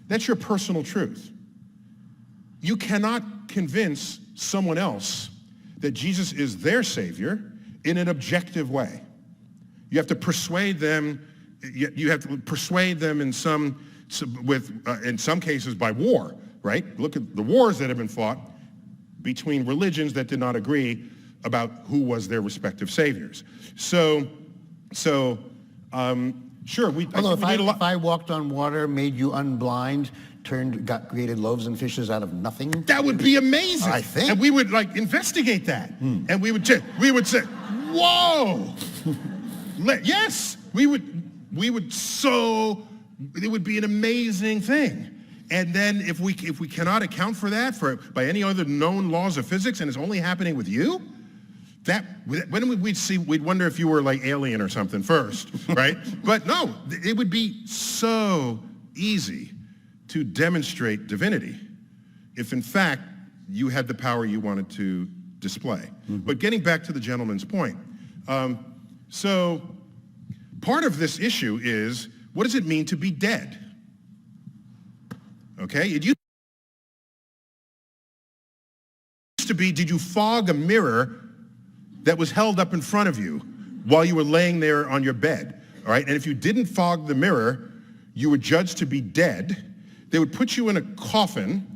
That's your personal truth. You cannot convince someone else that Jesus is their Savior in an objective way. You have to persuade them. You have to persuade them in some cases by war, right? Look at the wars that have been fought between religions that did not agree about who was their respective saviors. Sure, Although if I walked on water, made you unblind, created loaves and fishes out of nothing, that would be amazing. I think. And we would investigate that, and we would say, "Whoa!" Yes, we would. So it would be an amazing thing. And then if we cannot account for that by any other known laws of physics, and it's only happening with you, we'd wonder if you were like alien or something first, right? But no, it would be so easy to demonstrate divinity if in fact you had the power you wanted to display. But getting back to the gentleman's point, so part of this issue is, what does it mean to be dead? Okay, it used to be, did you fog a mirror that was held up in front of you while you were laying there on your bed, all right? And if you didn't fog the mirror, you were judged to be dead. They would put you in a coffin,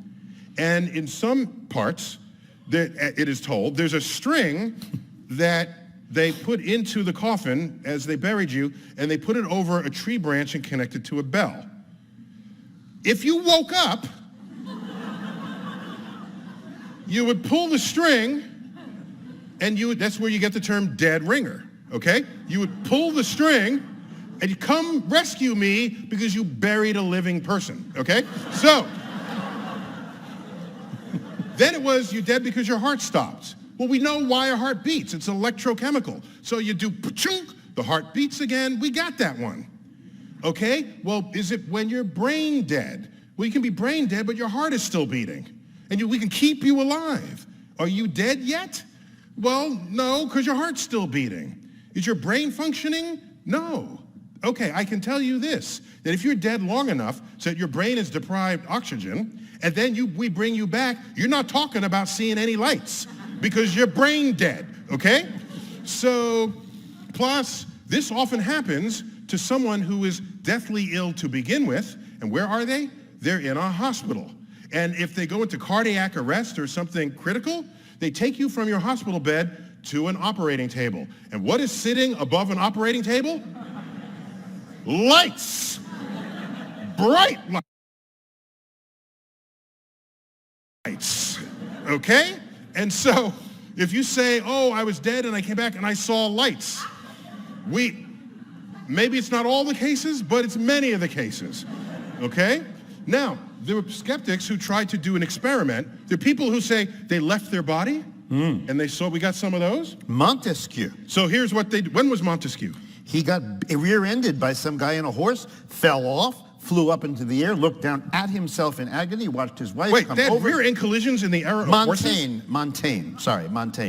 and in some parts, it is told, there's a string that they put into the coffin as they buried you, and they put it over a tree branch and connected to a bell. If you woke up, you would pull the string, and that's where you get the term dead ringer, okay? You would pull the string, and you come rescue me because you buried a living person, okay? So, then it was you're dead because your heart stopped. Well, we know why a heart beats. It's electrochemical. So you do pa-chunk, the heart beats again. We got that one. Okay? Well, is it when you're brain dead? Well, you can be brain dead, but your heart is still beating. And we can keep you alive. Are you dead yet? Well, no, because your heart's still beating. Is your brain functioning? No. Okay, I can tell you this, that if you're dead long enough so that your brain is deprived oxygen, and then we bring you back, you're not talking about seeing any lights because you're brain dead, okay? So, plus, this often happens to someone who is deathly ill to begin with, and where are they? They're in a hospital. And if they go into cardiac arrest or something critical, they take you from your hospital bed to an operating table. And what is sitting above an operating table? Lights! Bright lights, okay? And so, if you say, oh, I was dead and I came back and I saw lights, maybe it's not all the cases, but it's many of the cases, okay? Now, there were skeptics who tried to do an experiment. There are people who say they left their body, and they saw, we got some of those? Montesquieu. So here's what when was Montesquieu? He got rear-ended by some guy in a horse, fell off, flew up into the air, looked down at himself in agony, watched his wife come over. They had rear-end collisions in the era of horses? Montaigne,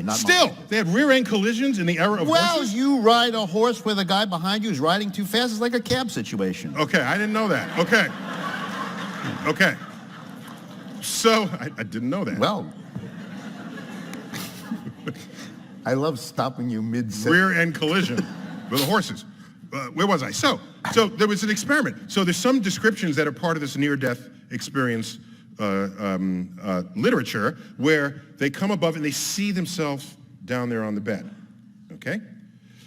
not Still, Montaigne. they had rear-end collisions in the era of horses? Well, you ride a horse with a guy behind you who's riding too fast. It's like a cab situation. Okay, I didn't know that. Okay. Okay. So, I didn't know that. Well, I love stopping you mid-sentence. Rear-end collision with the horses. Where was I? So there was an experiment. So there's some descriptions that are part of this near-death experience literature where they come above and they see themselves down there on the bed, okay?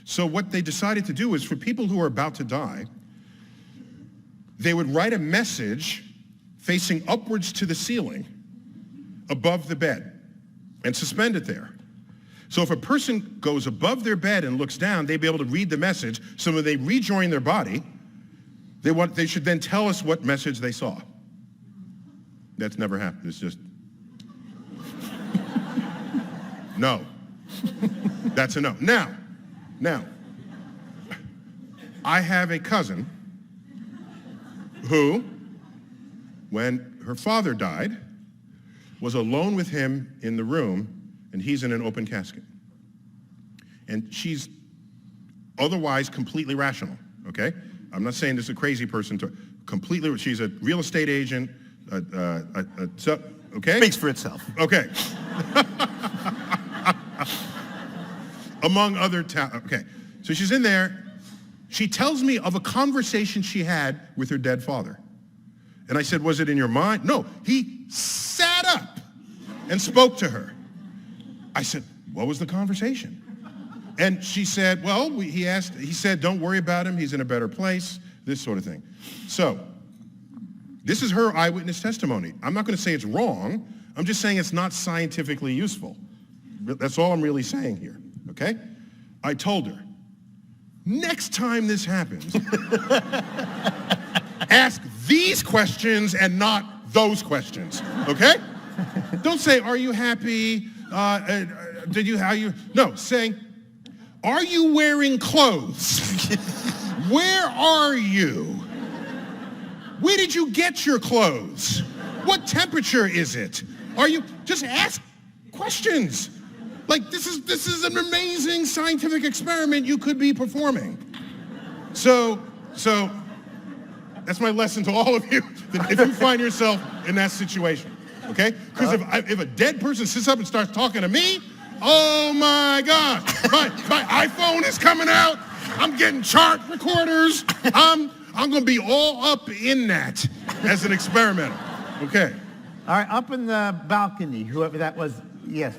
So what they decided to do is for people who are about to die, they would write a message facing upwards to the ceiling above the bed and suspend it there. So if a person goes above their bed and looks down, they'd be able to read the message. So when they rejoin their body, they should then tell us what message they saw. That's never happened. It's just, no. That's a no. Now, I have a cousin who, when her father died, was alone with him in the room, and he's in an open casket. And she's otherwise completely rational, okay? I'm not saying this is a crazy person. She's a real estate agent, okay? Speaks for itself. Okay. Among other okay. So she's in there, She tells me of a conversation she had with her dead father. And I said, was it in your mind? No, he sat up and spoke to her. I said, what was the conversation? And she said, well, he said, don't worry about him. He's in a better place, this sort of thing. So this is her eyewitness testimony. I'm not going to say it's wrong. I'm just saying it's not scientifically useful. That's all I'm really saying here, okay? I told her, next time this happens, ask these questions and not those questions, okay? Don't say, are you happy? No, say, are you wearing clothes? Where are you? Where did you get your clothes? What temperature is it? Just ask questions. Like, this is an amazing scientific experiment you could be performing. So that's my lesson to all of you, that if you find yourself in that situation, okay? Because if a dead person sits up and starts talking to me, oh my God, my iPhone is coming out. I'm getting chart recorders. I'm gonna be all up in that as an experimenter, okay? All right, up in the balcony, whoever that was, yes.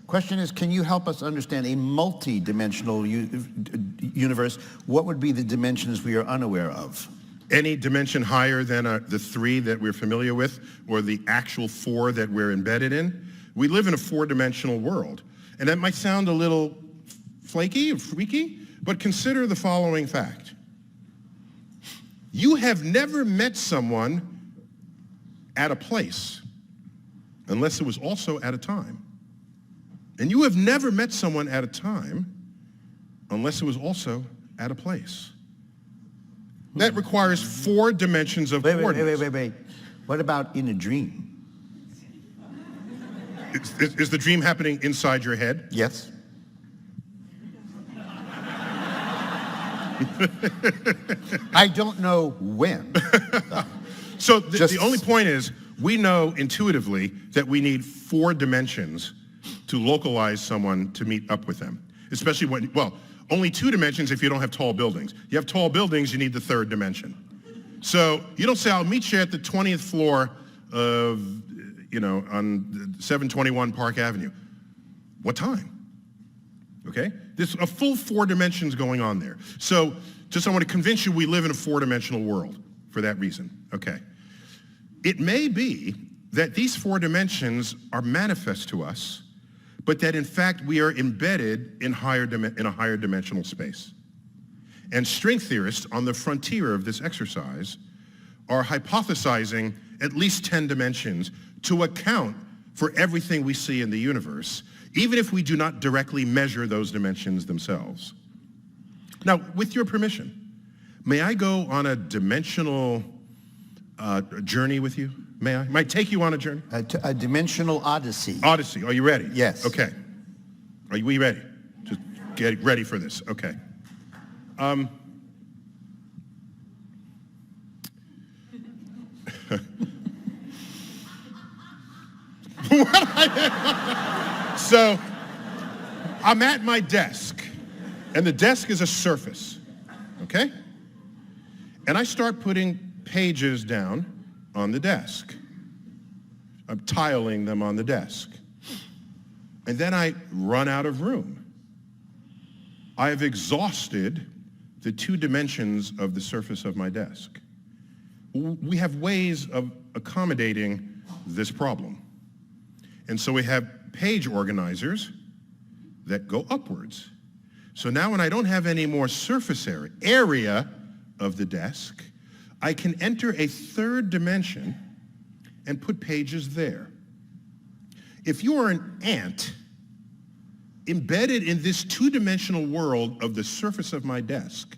Question is, can you help us understand a multi-dimensional universe? What would be the dimensions we are unaware of? Any dimension higher than the 3 that we're familiar with, or the actual 4 that we're embedded in. We live in a 4-dimensional world. And that might sound a little flaky or freaky, but consider the following fact. You have never met someone at a place unless it was also at a time. And you have never met someone at a time unless it was also at a place. That requires 4 dimensions of coordinates. Wait. What about in a dream? Is the dream happening inside your head? Yes. I don't know when. So the only point is, we know intuitively that we need 4 dimensions to localize someone to meet up with them. Especially when, well, only 2 dimensions if you don't have tall buildings. You have tall buildings, you need the 3rd dimension. So you don't say, I'll meet you at the 20th floor of, on 721 Park Avenue. What time? Okay? There's a full 4 dimensions going on there. So just I want to convince you we live in a 4-dimensional world for that reason. Okay. It may be that these 4 dimensions are manifest to us, but that in fact we are embedded in a higher dimensional space. And string theorists on the frontier of this exercise are hypothesizing at least 10 dimensions to account for everything we see in the universe, even if we do not directly measure those dimensions themselves. Now, with your permission, may I go on a dimensional journey with you? May I? Might take you on a journey? A dimensional odyssey. Odyssey. Are you ready? Yes. Okay. Are we ready? Just get ready for this. Okay. So, I'm at my desk, and the desk is a surface, okay? And I start putting pages down on the desk. I'm tiling them on the desk. And then I run out of room. I have exhausted the 2 dimensions of the surface of my desk. We have ways of accommodating this problem. And so we have page organizers that go upwards. So now when I don't have any more surface area of the desk, I can enter a 3rd dimension and put pages there. If you are an ant embedded in this 2-dimensional world of the surface of my desk,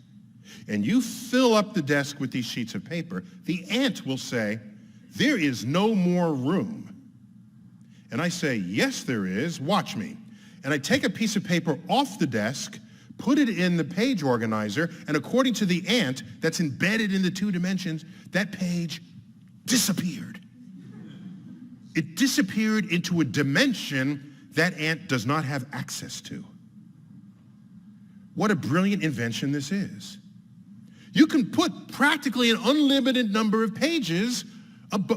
and you fill up the desk with these sheets of paper, the ant will say, there is no more room. And I say, yes, there is. Watch me. And I take a piece of paper off the desk, put it in the page organizer, and according to the ant that's embedded in the 2 dimensions, that page disappeared. It disappeared into a dimension that ant does not have access to. what a brilliant invention this is. You can put practically an unlimited number of pages,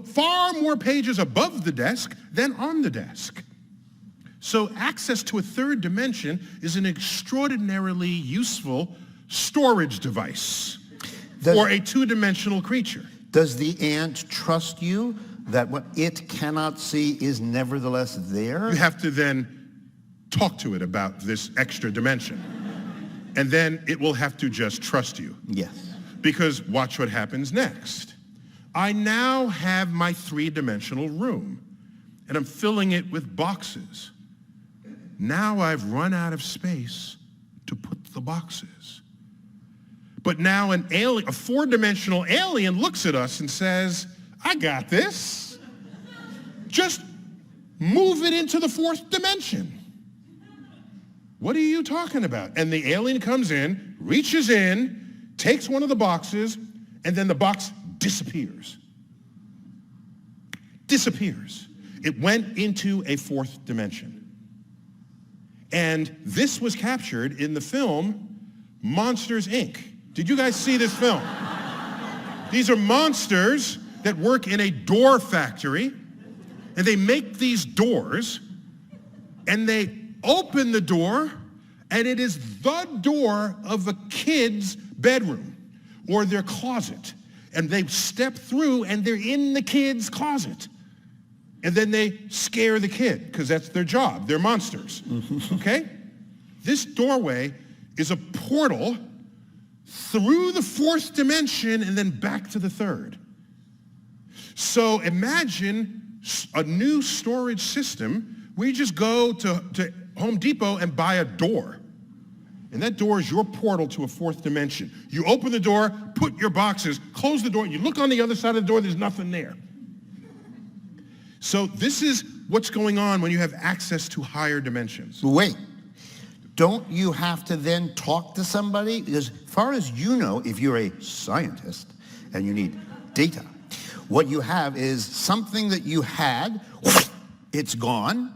far more pages above the desk than on the desk. So access to a third dimension is an extraordinarily useful storage device for a two-dimensional creature. Does the ant trust you that what it cannot see is nevertheless there? You have to then talk to it about this extra dimension. And then it will have to just trust you. Yes. Because watch what happens next. I now have my three-dimensional room, and I'm filling it with boxes. Now I've run out of space to put the boxes. But now a four-dimensional alien looks at us and says, I got this. Just move it into the fourth dimension. What are you talking about? And the alien comes in, reaches in, takes one of the boxes, and then the box disappears. Disappears. It went into a fourth dimension. And this was captured in the film Monsters, Inc. Did you guys see this film? These are monsters that work in a door factory, and they make these doors, and they open the door, and it is the door of a kid's bedroom or their closet. And they step through, and they're in the kid's closet. And then they scare the kid, because that's their job. They're monsters, okay? This doorway is a portal through the fourth dimension and then back to the third. So imagine a new storage system where you just go to Home Depot and buy a door. And that door is your portal to a fourth dimension. You open the door, put your boxes, close the door, you look on the other side of the door, there's nothing there. So this is what's going on when you have access to higher dimensions. Wait, don't you have to then talk to somebody? Because as far as you know, if you're a scientist and you need data, what you have is something that you had, it's gone,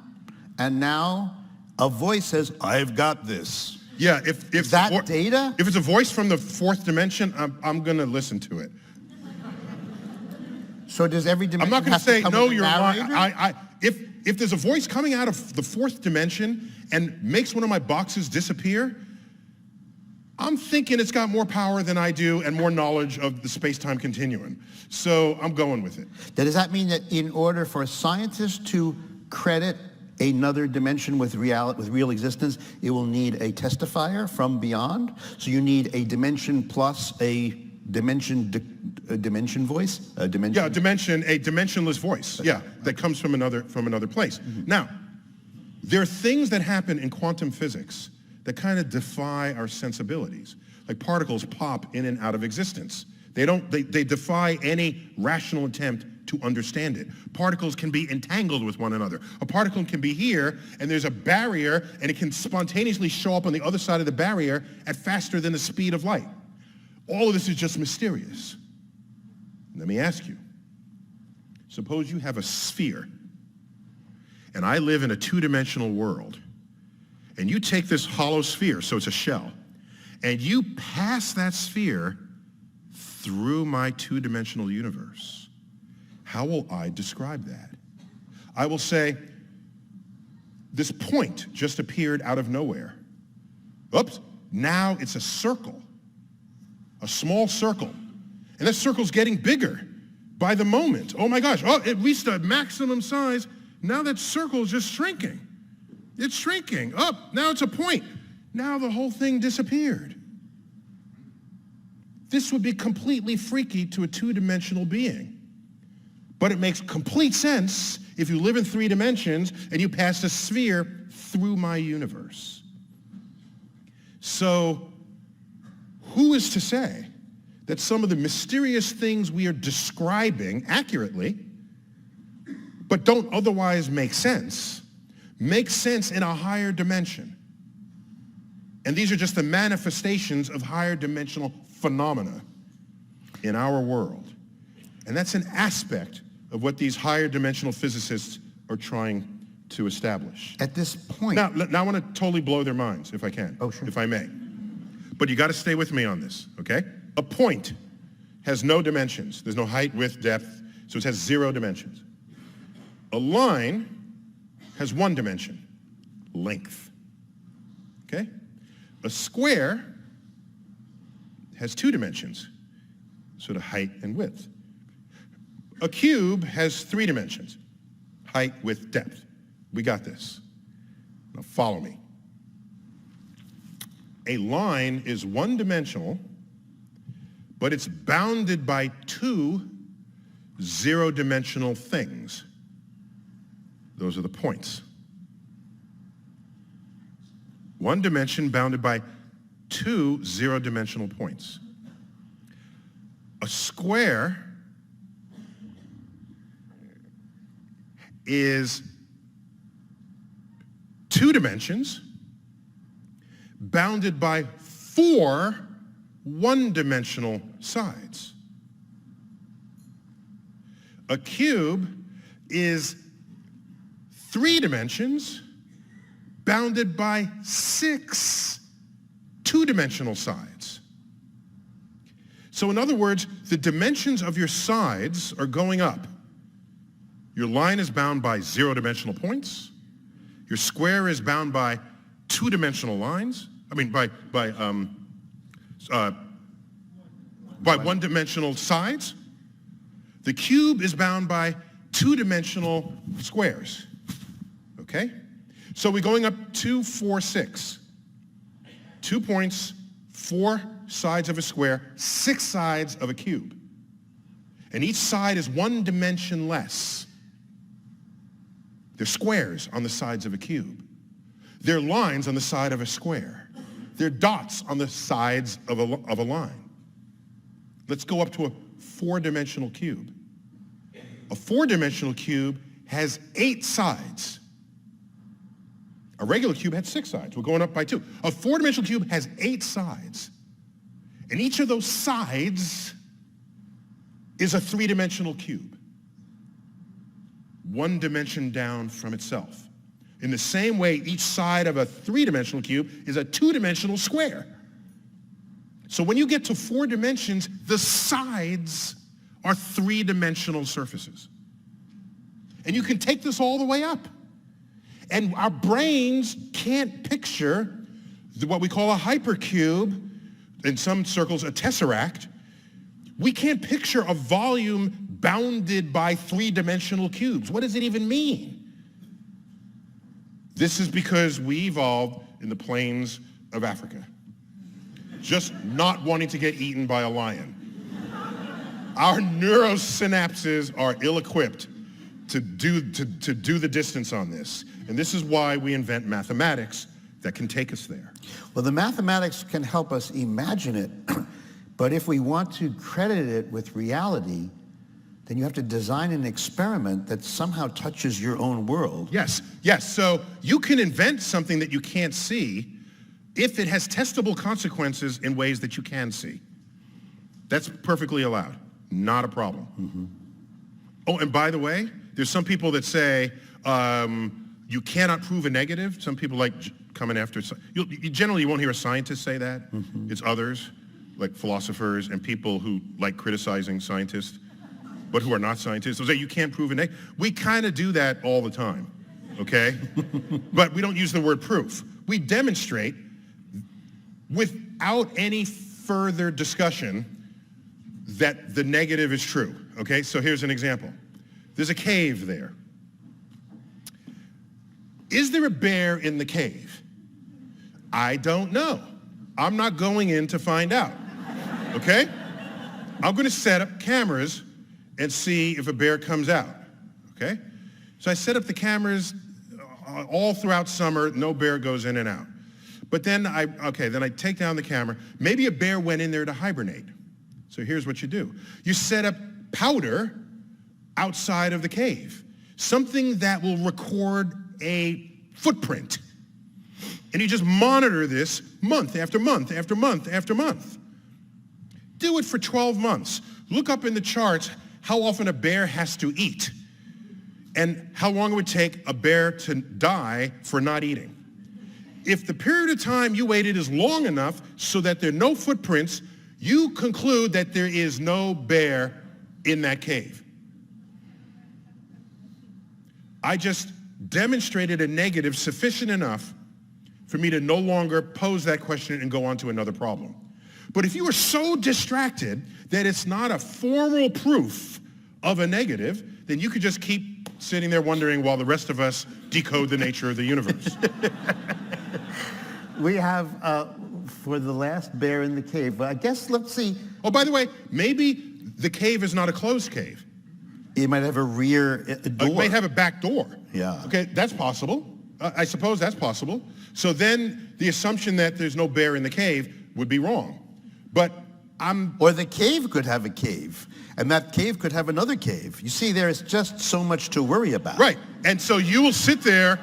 and now a voice says, I've got this. Yeah, if that data? If it's a voice from the fourth dimension, I'm going to listen to it. So does every dimension I'm not going to say, no, you're narrator? wrong. If there's a voice coming out of the fourth dimension and makes one of my boxes disappear, I'm thinking it's got more power than I do and more knowledge of the space-time continuum. So I'm going with it. Does that mean that in order for a scientist to credit another dimension with real existence, it will need a testifier from beyond? So you need a dimension plus a dimension voice? Yeah, a dimensionless voice. Yeah, that comes from another place. Mm-hmm. Now, there are things that happen in quantum physics that kind of defy our sensibilities. Like particles pop in and out of existence. They defy any rational attempt to understand it. Particles can be entangled with one another. A particle can be here, and there's a barrier, and it can spontaneously show up on the other side of the barrier at faster than the speed of light. All of this is just mysterious. Let me ask you, suppose you have a sphere, and I live in a two-dimensional world, and you take this hollow sphere, so it's a shell, and you pass that sphere through my two-dimensional universe. How will I describe that? I will say, this point just appeared out of nowhere. Oops, now it's a circle, a small circle. And that circle's getting bigger by the moment. Oh my gosh, it reached a maximum size. Now that circle is just shrinking. It's shrinking. Now it's a point. Now the whole thing disappeared. This would be completely freaky to a two-dimensional being. But it makes complete sense if you live in three dimensions and you pass a sphere through my universe. So, who is to say that some of the mysterious things we are describing accurately, but don't otherwise make sense in a higher dimension? And these are just the manifestations of higher dimensional phenomena in our world. And that's an aspect of what these higher dimensional physicists are trying to establish. At this point... Now I want to totally blow their minds, if I can, oh, sure. if I may. But you got to stay with me on this, okay? A point has no dimensions. There's no height, width, depth, so it has 0 dimensions. A line has 1 dimension, length, okay? A square has 2 dimensions, sort of height and width. A cube has 3 dimensions, height, width, depth. We got this. Now follow me. A line is 1-dimensional, but it's bounded by 2 0-dimensional things. Those are the points. 1 dimension bounded by 2 0-dimensional points. A square is 2 dimensions bounded by 4 1-dimensional sides. A cube is 3 dimensions bounded by 6 2-dimensional sides. So in other words, the dimensions of your sides are going up. Your line is bound by 0-dimensional points. Your square is bound by 2-dimensional lines. I mean, by 1-dimensional sides. The cube is bound by 2-dimensional squares. Okay? So we're going up 2, 4, 6. 2 points, 4 sides of a square, 6 sides of a cube. And each side is 1 dimension less. They're squares on the sides of a cube. They're lines on the side of a square. They're dots on the sides of a line. Let's go up to a 4-dimensional cube. A 4-dimensional cube has 8 sides. A regular cube had 6 sides. We're going up by 2. A 4-dimensional cube has 8 sides. And each of those sides is a 3-dimensional cube. 1 dimension down from itself. In the same way, each side of a 3-dimensional cube is a 2-dimensional square. So when you get to 4 dimensions, the sides are 3-dimensional surfaces. And you can take this all the way up. And our brains can't picture what we call a hypercube, in some circles a tesseract. We can't picture a volume bounded by 3-dimensional cubes. What does it even mean? This is because we evolved in the plains of Africa, just not wanting to get eaten by a lion. Our neurosynapses are ill-equipped to do the distance on this. And this is why we invent mathematics that can take us there. Well, the mathematics can help us imagine it, but if we want to credit it with reality, then you have to design an experiment that somehow touches your own world. Yes. So you can invent something that you can't see if it has testable consequences in ways that you can see. That's perfectly allowed. Not a problem. Mm-hmm. Oh, and by the way, there's some people that say you cannot prove a negative. Some people like coming after. You generally won't hear a scientist say that. Mm-hmm. It's others, like philosophers and people who like criticizing scientists, but who are not scientists. They'll say you can't prove a negative. We kind of do that all the time, okay? But we don't use the word proof. We demonstrate without any further discussion that the negative is true, okay? So here's an example. There's a cave there. Is there a bear in the cave? I don't know. I'm not going in to find out, okay? I'm going to set up cameras and see if a bear comes out, okay? So I set up the cameras all throughout summer. No bear goes in and out. But then I take down the camera. Maybe a bear went in there to hibernate. So here's what you do. You set up powder outside of the cave, something that will record a footprint. And you just monitor this month after month after month after month. Do it for 12 months. Look up in the charts how often a bear has to eat and how long it would take a bear to die for not eating. if the period of time you waited is long enough so that there are no footprints, you conclude that there is no bear in that cave. I just demonstrated a negative sufficient enough for me to no longer pose that question and go on to another problem. But if you are so distracted that it's not a formal proof of a negative, then you could just keep sitting there wondering while the rest of us decode the nature of the universe. We have, for the last bear in the cave, but I guess, let's see. Oh, by the way, maybe the cave is not a closed cave. It might have a rear door. It may have a back door. Yeah. Okay, that's possible. I suppose that's possible. So then the assumption that there's no bear in the cave would be wrong. But Or the cave could have a cave, and that cave could have another cave. You see, there's just so much to worry about. Right, and so you will sit there,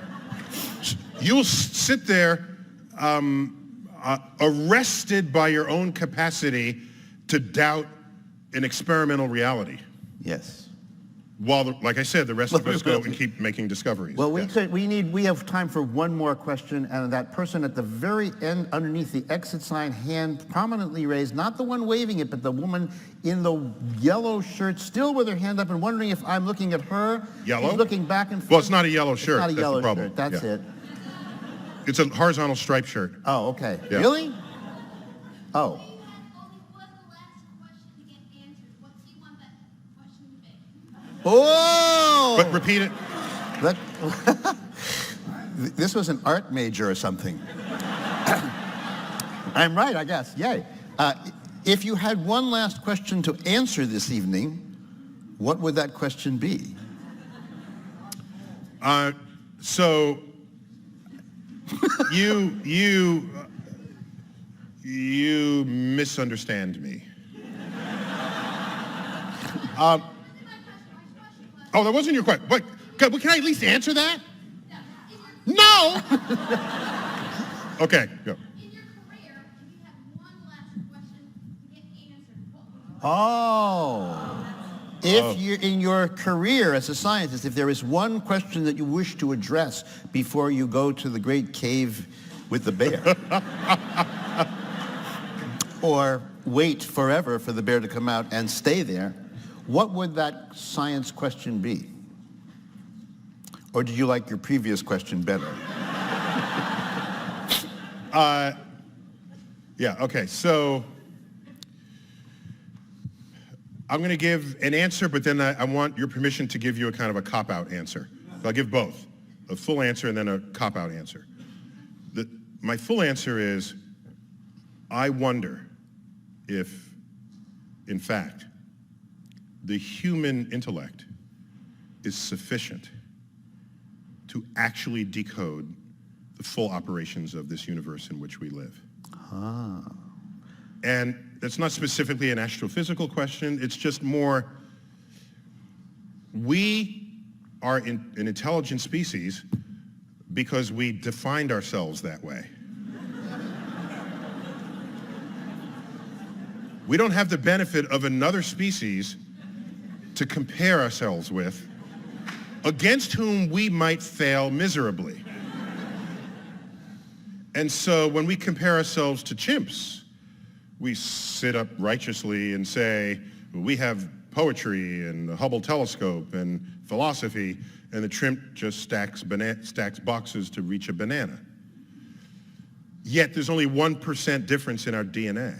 arrested by your own capacity to doubt an experimental reality. Yes. While, like I said, the rest of us go and keep making discoveries. Well, Yes. we have time for one more question, and that person at the very end, underneath the exit sign, hand prominently raised, not the one waving it, but the woman in the yellow shirt, still with her hand up and wondering if I'm looking at her. Yellow? She's looking back and forth. Well, it's not a yellow shirt. It's not a That's yellow the problem. shirt. That's Yeah. it. It's a horizontal striped shirt. Oh, okay. Yeah. Really? Oh. Oh! But repeat it. That- This was an art major or something. I'm right, I guess. Yay. If you had one last question to answer this evening, what would that question be? So you misunderstand me. Oh, that wasn't your question. But can I at least answer that? No. Okay, go. In your career, if you had one last question to get answered, what would it Oh. If you're in your career as a scientist, if there is one question that you wish to address before you go to the great cave with the bear, or wait forever for the bear to come out and stay there, what would that science question be? Or did you like your previous question better? Yeah, okay, so I'm going to give an answer, but then I want your permission to give you a kind of a cop-out answer. So I'll give both, a full answer and then a cop-out answer. My full answer is, I wonder if, in fact, the human intellect is sufficient to actually decode the full operations of this universe in which we live. And that's not specifically an astrophysical question, it's just more, we are an intelligent species because we defined ourselves that way. We don't have the benefit of another species to compare ourselves with, against whom we might fail miserably. And so when we compare ourselves to chimps, we sit up righteously and say, we have poetry and the Hubble telescope and philosophy, and the chimp just stacks boxes to reach a banana. Yet there's only 1% difference in our DNA.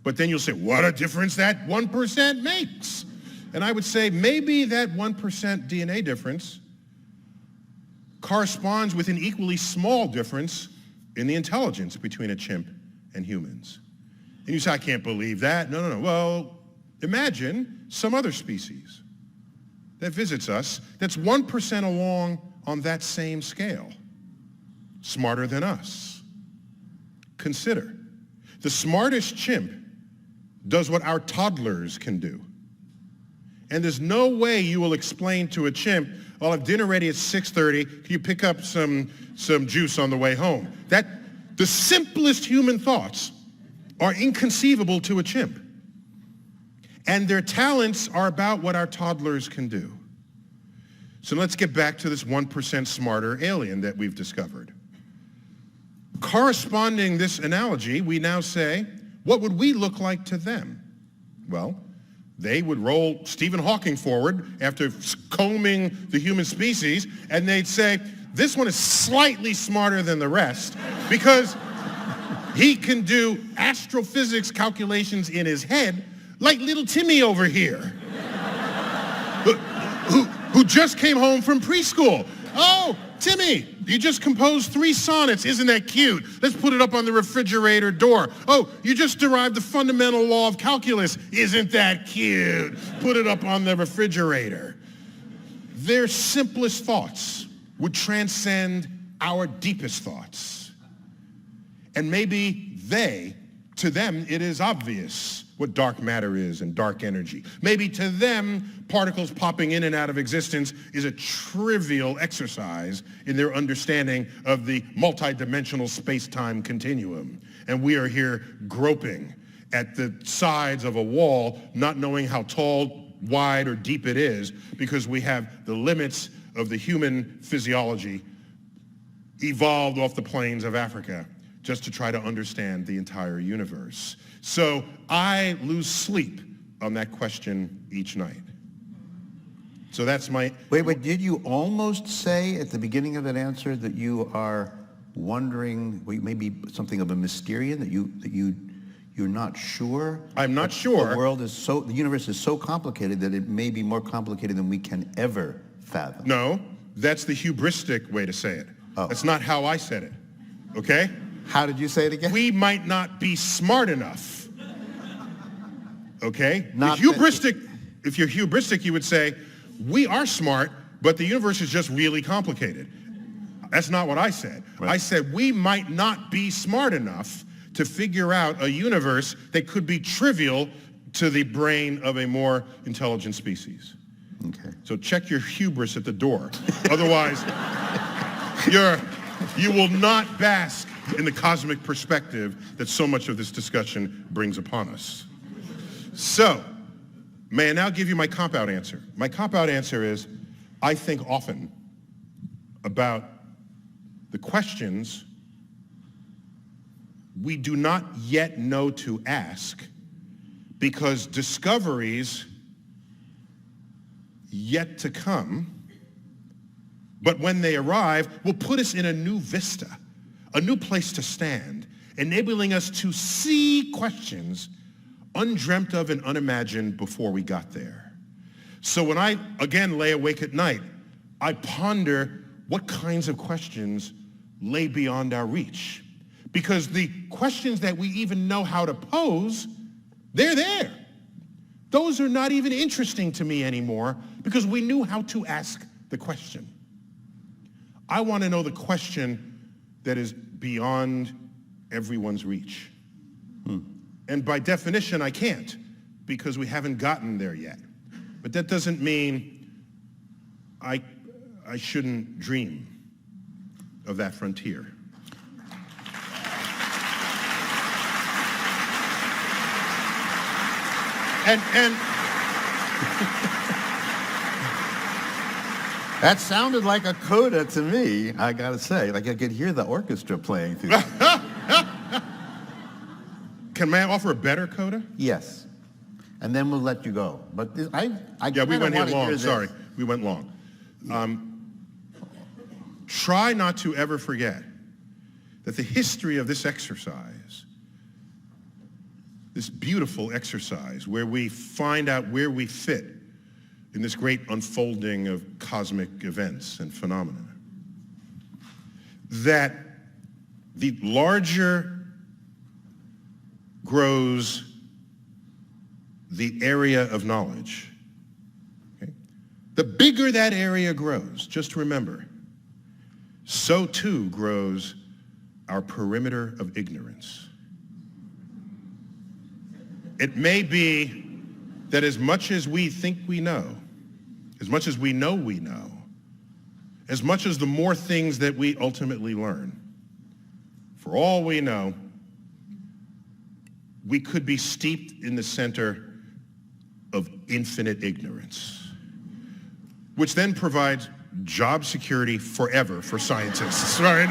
But then you'll say, what a difference that 1% makes. And I would say maybe that 1% DNA difference corresponds with an equally small difference in the intelligence between a chimp and humans. And you say, I can't believe that. No. Well, imagine some other species that visits us that's 1% along on that same scale, smarter than us. Consider, the smartest chimp does what our toddlers can do. And there's no way you will explain to a chimp, I'll have dinner ready at 6:30, can you pick up some juice on the way home? The simplest human thoughts are inconceivable to a chimp. And their talents are about what our toddlers can do. So let's get back to this 1% smarter alien that we've discovered. corresponding this analogy, we now say, what would we look like to them? Well, they would roll Stephen Hawking forward after combing the human species, and they'd say, this one is slightly smarter than the rest because he can do astrophysics calculations in his head like little Timmy over here, who just came home from preschool. Oh, Timmy, you just composed 3 sonnets. Isn't that cute? Let's put it up on the refrigerator door. Oh, you just derived the fundamental law of calculus. Isn't that cute? Put it up on the refrigerator. Their simplest thoughts would transcend our deepest thoughts. And maybe to them, it is obvious what dark matter is and dark energy. Maybe to them, particles popping in and out of existence is a trivial exercise in their understanding of the multidimensional space-time continuum. And we are here groping at the sides of a wall, not knowing how tall, wide, or deep it is, because we have the limits of the human physiology evolved off the plains of Africa just to try to understand the entire universe. So I lose sleep on that question each night. So that's my... Wait, did you almost say at the beginning of that answer that you are wondering, maybe something of a Mysterian, that you're not sure? I'm not sure. The universe is so complicated that it may be more complicated than we can ever fathom. No, that's the hubristic way to say it. Oh. That's not how I said it, okay? How did you say it again? We might not be smart enough, okay? Not If you're hubristic, you would say, we are smart, but the universe is just really complicated. That's not what I said. Right. I said we might not be smart enough to figure out a universe that could be trivial to the brain of a more intelligent species. Okay. So check your hubris at the door. Otherwise, you will not bask in the cosmic perspective that so much of this discussion brings upon us. So, may I now give you my cop-out answer? My cop-out answer is, I think often about the questions we do not yet know to ask because discoveries yet to come, but when they arrive, will put us in a new vista, a new place to stand, enabling us to see questions undreamt of and unimagined before we got there. So when I, again, lay awake at night, I ponder what kinds of questions lay beyond our reach. Because the questions that we even know how to pose, they're there. Those are not even interesting to me anymore because we knew how to ask the question. I want to know the question that is beyond everyone's reach. And by definition, I can't because we haven't gotten there yet. But that doesn't mean I shouldn't dream of that frontier. And That sounded like a coda to me, I gotta say. Like I could hear the orchestra playing through. May I offer a better coda? Yes. And then we'll let you go. But Yeah, we went here long. Sorry, we went long. Try not to ever forget that the history of this exercise, this beautiful exercise where we find out where we fit in this great unfolding of cosmic events and phenomena, that the larger grows the area of knowledge. Okay? The bigger that area grows, just remember, so too grows our perimeter of ignorance. It may be that as much as we think we know, as much as we know, as much as the more things that we ultimately learn, for all we know, we could be steeped in the center of infinite ignorance, which then provides job security forever for scientists, right?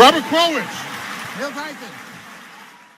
Robert Krulwich. Neil Tyson.